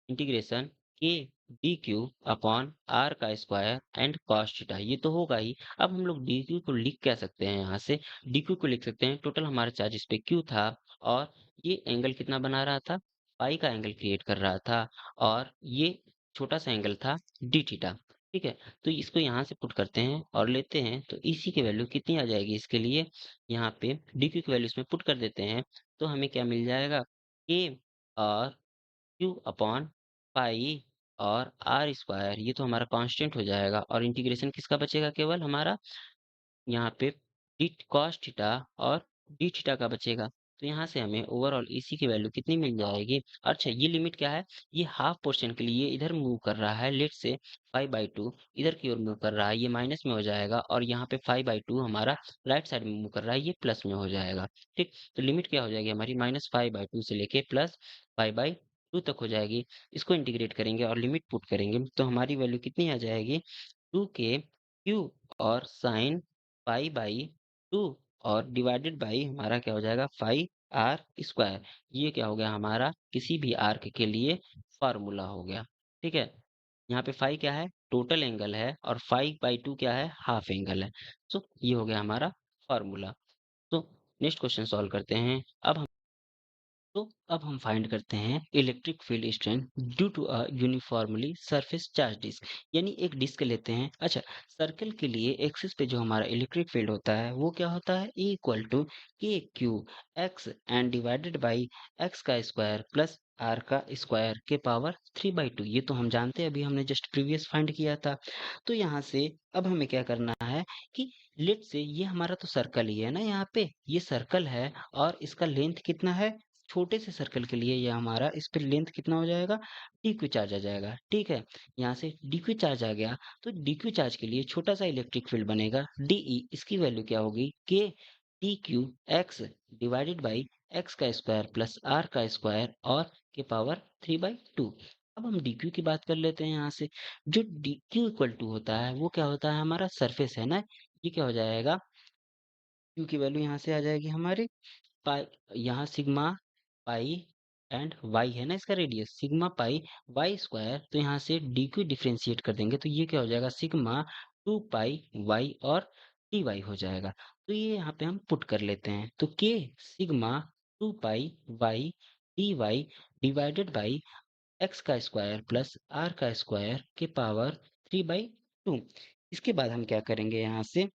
इंटीग्रेशन के डी क्यू अपॉन आर का स्क्वायर एंड कॉस थीटा, ये तो होगा ही। अब हम लोग डी क्यू को लिख क्या सकते हैं, यहाँ से डी क्यू को लिख सकते हैं टोटल हमारा चार्ज इस पे क्यू था और ये एंगल कितना बना रहा था, पाई का एंगल क्रिएट कर रहा था और ये छोटा सा एंगल था डी थीटा। ठीक है? तो इसको यहाँ से पुट करते हैं और लेते हैं, तो EC की वैल्यू कितनी आ जाएगी इसके लिए? यहाँ पे DQ की वैल्यू इसमें पुट कर देते हैं, तो हमें क्या मिल जाएगा? K और Q अपॉन पाई और R स्क्वायर, ये तो हमारा कांस्टेंट हो जाएगा और इंटीग्रेशन किसका बचेगा केवल हमारा? यहाँ पे डी कॉस थीटा और डी थीटा का बचेगा। तो यहाँ से हमें ओवरऑल EC की वैल्यू कितनी मिल जाएगी? अच्छा, ये लिमिट क्या है? ये हाफ पोर्शन के लिए इधर मूव कर रहा है, लेट्स से 5/2 इधर की ओर मूव कर रहा है, ये माइनस में हो जाएगा और यहाँ पे 5/2 हमारा राइट साइड में मूव कर रहा है, ये प्लस में हो जाएगा। ठीक, तो लिमिट क्या हो जाएगी हमारी? -5/2 से लेके प्लस 5/2 तक हो जाएगी। इसको इंटीग्रेट करेंगे और लिमिट पुट करेंगे तो हमारी वैल्यू कितनी आ जाएगी? 2k क्यू और साइन पाई बाई 2 और डिवाइडेड बाई हमारा क्या हो जाएगा? 5r square. ये क्या हो गया हमारा? किसी भी आर्क के लिए फार्मूला हो गया। ठीक है? यहाँ पे फाई क्या है? टोटल एंगल है और 5/2 क्या है? हाफ एंगल है। तो ये हो गया हमारा फार्मूला। तो नेक्स्ट क्वेश्चन सॉल्व करते हैं। तो अब हम फाइंड करते हैं electric field strength due to a uniformly surface charge disc. यानी एक डिस्क लेते हैं। अच्छा, सर्कल के लिए एक्सिस पे जो हमारा इलेक्ट्रिक फील्ड होता है वो क्या होता है? E equal to k q x and divided by x का स्क्वायर प्लस आर का स्क्वायर के पावर 3/2। ये तो हम जानते हैं, अभी हमने जस्ट प्रीवियस फाइंड किया था। तो यहाँ से अब हमें क्या करना है कि लेट से ये हमारा तो सर्कल ही है ना, यहाँ पे ये सर्कल है और इसका लेंथ कितना है? छोटे से सर्कल के लिए ये हमारा इस पे लेंथ कितना हो जाएगा? dq चार्ज आ जाएगा। ठीक है, यहाँ से dq चार्ज आ गया, तो dq चार्ज के लिए छोटा सा इलेक्ट्रिक फील्ड बनेगा de। इसकी वैल्यू क्या होगी? k dq x divided by x का स्क्वायर प्लस r का स्क्वायर और के पावर 3/2। अब हम dq की बात कर लेते हैं। यहाँ से जो dq इक्वल टू होता है वो क्या होता है? हमारा सरफेस है ना। ये क्या हो जाएगा? q की वैल्यू यहाँ से आ जाएगी हमारी पाई, यहाँ सिग्मा पाई एंड वाई है ना इसका radius, sigma pi y square. तो यहाँ से डी क्यू डिफ्रेंशिएट कर देंगे तो ये क्या हो जाएगा? सिग्मा 2 पाई वाई और डी वाई हो जाएगा। तो ये यहाँ पे हम पुट कर लेते हैं, तो k sigma 2 pi y d y divided by x का स्क्वायर प्लस आर का स्क्वायर के पावर 3/2। इसके बाद हम क्या करेंगे यहाँ से?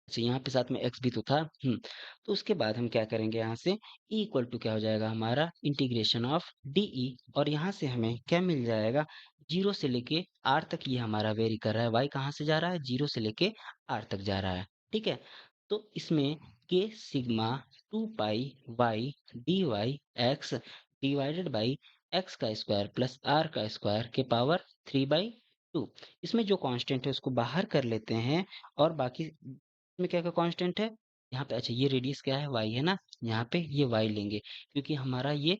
अच्छा, यहाँ पे साथ में x भी तो था। तो उसके बाद हम क्या करेंगे यहाँ से? E इक्वल टू क्या हो जाएगा हमारा? Integration of DE। और यहाँ से हमें क्या मिल जाएगा? 0 से लेके r तक ये हमारा वेरी कर रहा है। y कहाँ से जा रहा है? 0 से लेके r तक जा रहा है। ठीक है, तो इसमें k sigma 2 pi y d y x divided by x का स्क्वायर प्लस आर का स्क्वायर के पावर 3/2। इसमें जो कांस्टेंट है उसको बाहर कर लेते हैं और बाकी में क्या-क्या कांस्टेंट है? यहाँ पे अच्छा, ये रेडियस क्या है? y है ना, यहाँ पे ये y लेंगे क्योंकि हमारा ये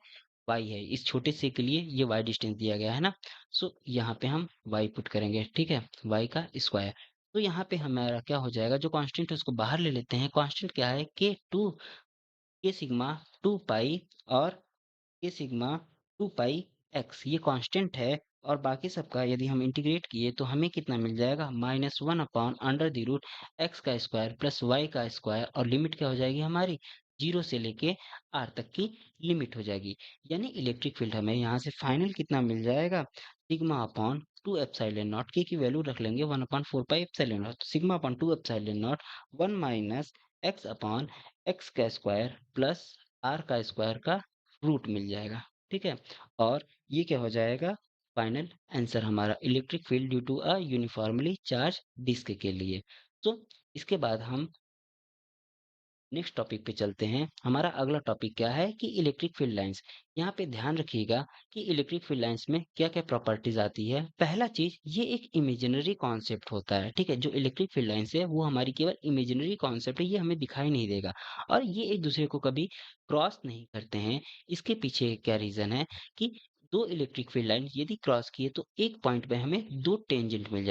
y है। इस छोटे से के लिए ये y डिस्टेंस दिया गया है ना। सो यहाँ पे हम y पुट करेंगे। ठीक है, y का स्क्वायर। तो यहाँ पे हमारा क्या हो जाएगा? जो कांस्टेंट है उसको बाहर ले लेते हैं। कांस्टेंट क्या है? k सिग्मा 2 पाई और ये सिग्मा 2 पाई एक्स ये कांस्टेंट है। और बाकी सबका यदि हम इंटीग्रेट किए तो हमें कितना मिल जाएगा? -1 upon under the root x का स्क्वायर प्लस वाई का स्क्वायर और लिमिट क्या हो जाएगी हमारी? 0 से लेके आर तक की लिमिट हो जाएगी। यानी इलेक्ट्रिक फील्ड हमें यहाँ से फाइनल कितना मिल जाएगा? सिग्मा अपॉन 2 एप्सिलॉन नॉट, के की वैल्यू रख लेंगे 1/4 pi epsilon not. Sigma upon 2 epsilon not 1 minus x upon x का स्क्वायर प्लस आर का स्क्वायर का रूट मिल जाएगा। ठीक है, और ये क्या हो जाएगा? फाइनल आंसर हमारा electric field due to a uniformly charge disc के लिए। तो इसके बाद हम नेक्स्ट टॉपिक पे चलते हैं। हमारा अगला टॉपिक क्या है कि इलेक्ट्रिक फील्ड लाइंस। यहाँ पे ध्यान रखिएगा कि इलेक्ट्रिक फील्ड लाइंस में क्या-क्या प्रॉपर्टीज आती है। पहला चीज, ये एक इमेजिनरी कॉन्सेप्ट होता है। ठीक है, जो इलेक्ट्रिक फील्ड लाइंस है वो हमारी केवल इमेजिनरी कॉन्सेप्ट है, ये हमें दिखाई नहीं देगा और ये एक दूसरे को कभी क्रॉस नहीं करते हैं। इसके पीछे क्या रीजन है कि दो इलेक्ट्रिक फील्ड लाइन यदि क्रॉस किए तो एक पॉइंट पे हमें दो टेंजेंट मिल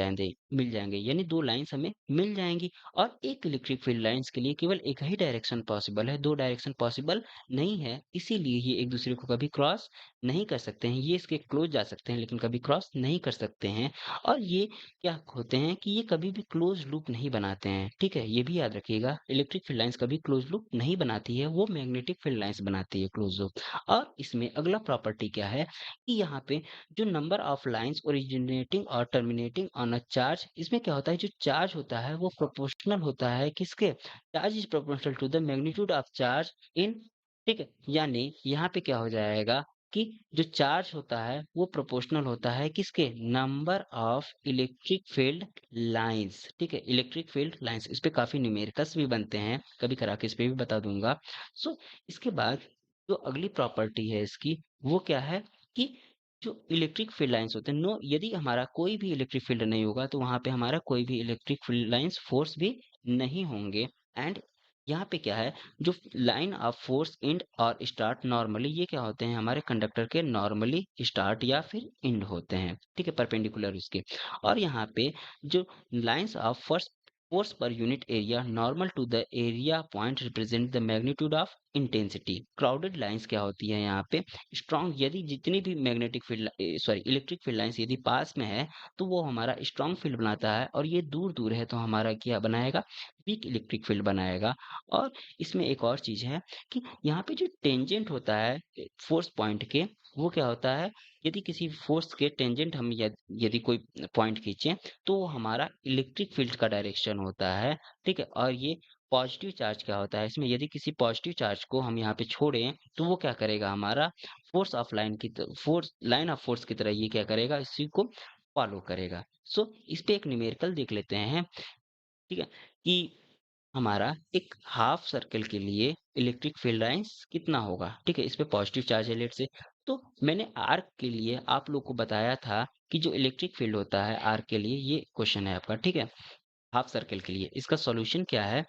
जाएंगे यानी दो लाइंस हमें मिल जाएंगी। और एक इलेक्ट्रिक फील्ड लाइंस के लिए केवल एक ही डायरेक्शन पॉसिबल है, दो डायरेक्शन पॉसिबल नहीं है। इसीलिए ये एक दूसरे को कभी क्रॉस नहीं कर सकते हैं। ये इसके क्लोज जा सकते हैं लेकिन कभी क्रॉस नहीं कर सकते हैं। और ये क्या होते हैं कि ये कभी भी क्लोज लूप नहीं बनाते हैं। ठीक है, ये भी याद रखिएगा, इलेक्ट्रिक फील्ड लाइंस कभी क्लोज लूप नहीं बनाती है, वो मैग्नेटिक फील्ड लाइंस बनाती है क्लोज लूप। और इसमें अगला प्रॉपर्टी क्या है कि यहाँ पे जो नंबर ऑफ लाइंस ओरिजिनेटिंग और टर्मिनेटिंग ऑन अ चार्ज, इसमें क्या होता है, जो चार्ज होता है वो प्रोपोर्शनल होता है किसके, charge is proportional to the magnitude of charge in, ठीक है, यानी यहाँ पे क्या हो जाएगा कि जो चार्ज होता है वो प्रोपोर्शनल होता है किसके, number of electric field lines, ठीक है, इलेक्ट्रिक फील्ड लाइंस। इस पे काफी न्यूमेरिकल्स भी बनते हैं, कभी करा के इस पे भी बता दूंगा। सो इसके बाद जो अगली प्रॉपर्टी है इसकी, वो क्या है कि जो इलेक्ट्रिक फील्ड लाइंस होते हैं, नो यदि हमारा कोई भी इलेक्ट्रिक फील्ड नहीं होगा तो वहां पे हमारा कोई भी इलेक्ट्रिक फील्ड लाइंस फोर्स भी नहीं होंगे। एंड यहाँ पे क्या है, जो लाइन ऑफ फोर्स एंड और स्टार्ट नॉर्मली, ये क्या होते हैं, हमारे कंडक्टर के नॉर्मली स्टार्ट या फिर एंड होते हैं, ठीक है, परपेंडिकुलर उसके। और यहाँ पे जो lines of first force per unit area normal to the area point represent the magnitude of intensity. Crowded lines क्या होती है यहाँ पे, स्ट्रॉन्ग, यदि जितनी भी magnetic field, sorry electric field lines यदि पास में है तो वो हमारा स्ट्रॉन्ग फील्ड बनाता है, और ये दूर दूर है तो हमारा क्या बनाएगा, वीक इलेक्ट्रिक फील्ड बनाएगा। और इसमें एक और चीज है कि यहाँ पे जो टेंजेंट होता है फोर्स पॉइंट के, वो क्या होता है, यदि किसी फोर्स के टेंजेंट हम यदि कोई पॉइंट खींचे तो वो हमारा इलेक्ट्रिक फील्ड का डायरेक्शन होता है, ठीक है। और ये पॉजिटिव चार्ज क्या होता है, इसमें यदि किसी पॉजिटिव चार्ज को हम यहाँ पे छोड़ें तो वो क्या करेगा, हमारा फोर्स ऑफ लाइन की फोर्स, लाइन ऑफ फोर्स की तरह ये क्या करेगा, इसी को फॉलो करेगा। सो इस पे एक न्यूमेरिकल देख लेते हैं, ठीक है, कि हमारा एक हाफ सर्कल के लिए इलेक्ट्रिक फील्ड लाइंस कितना होगा, ठीक है, इस पे पॉजिटिव चार्ज है लेट से। तो मैंने आर्क के लिए आप लोग को बताया था कि जो इलेक्ट्रिक फील्ड होता है आर्क के लिए, ये क्वेश्चन है आपका, ठीक है, हाफ सर्कल के लिए इसका सॉल्यूशन क्या है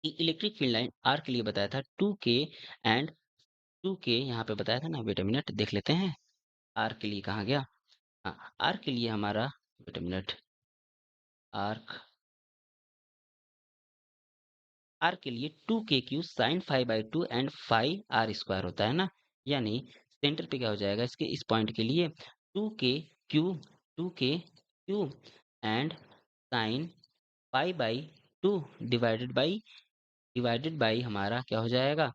कि इलेक्ट्रिक फील्ड लाइन आर्क के लिए बताया था 2k, एंड 2k यहाँ पे बताया था ना, वेट अ मिनट देख लेते हैं, आर्क के लिए कहाँ गया, हाँ आर्क के लिए हमारा, wait a minute, arc, r के लिए 2k³ साइन 5/2 एंड 5r² होता है ना, यानी सेंटर पे क्या हो जाएगा इसके, इस पॉइंट के लिए 2k³ 2k³ and sign 5/2 divided by हमारा क्या हो जाएगा,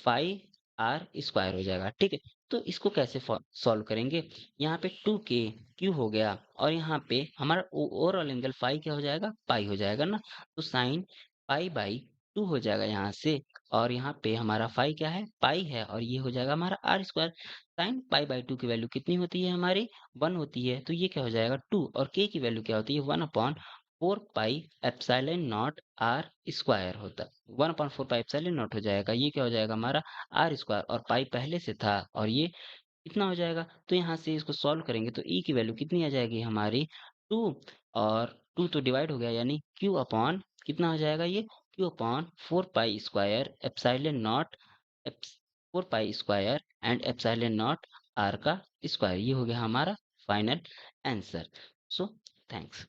5r² हो जाएगा, ठीक है। तो इसको कैसे सॉल्व करेंगे, यहाँ पे 2k³ हो गया और यहाँ पे हमारा ओवरऑल एंगल फाई क्या हो जाएगा, पाई हो जाएगा ना, तो साइन 5/2 हो जाएगा यहाँ से, और यहाँ पे हमारा फाई क्या है, पाई है, और ये हो जाएगा हमारा r²। साइन 5/2 की वैल्यू कितनी होती है हमारी, 1 होती है, तो ये क्या हो जाएगा 2, और k की वैल्यू क्या होती है, 1/4πε0r² होता है, 1/4πε0 हो जाएगा, ये क्या हो जाएगा हमारा r², और पाई पहले से था और ये कितना हो जाएगा, तो यहाँ से इसको सॉल्व करेंगे तो e की वैल्यू कितनी आ जाएगी हमारी 2, और 2 तो डिवाइड हो गया, यानी q अपॉन कितना हो जाएगा ये, q/4π² four pi square and epsilon not r का स्क्वायर, ये हो गया हमारा फाइनल आंसर। So thanks.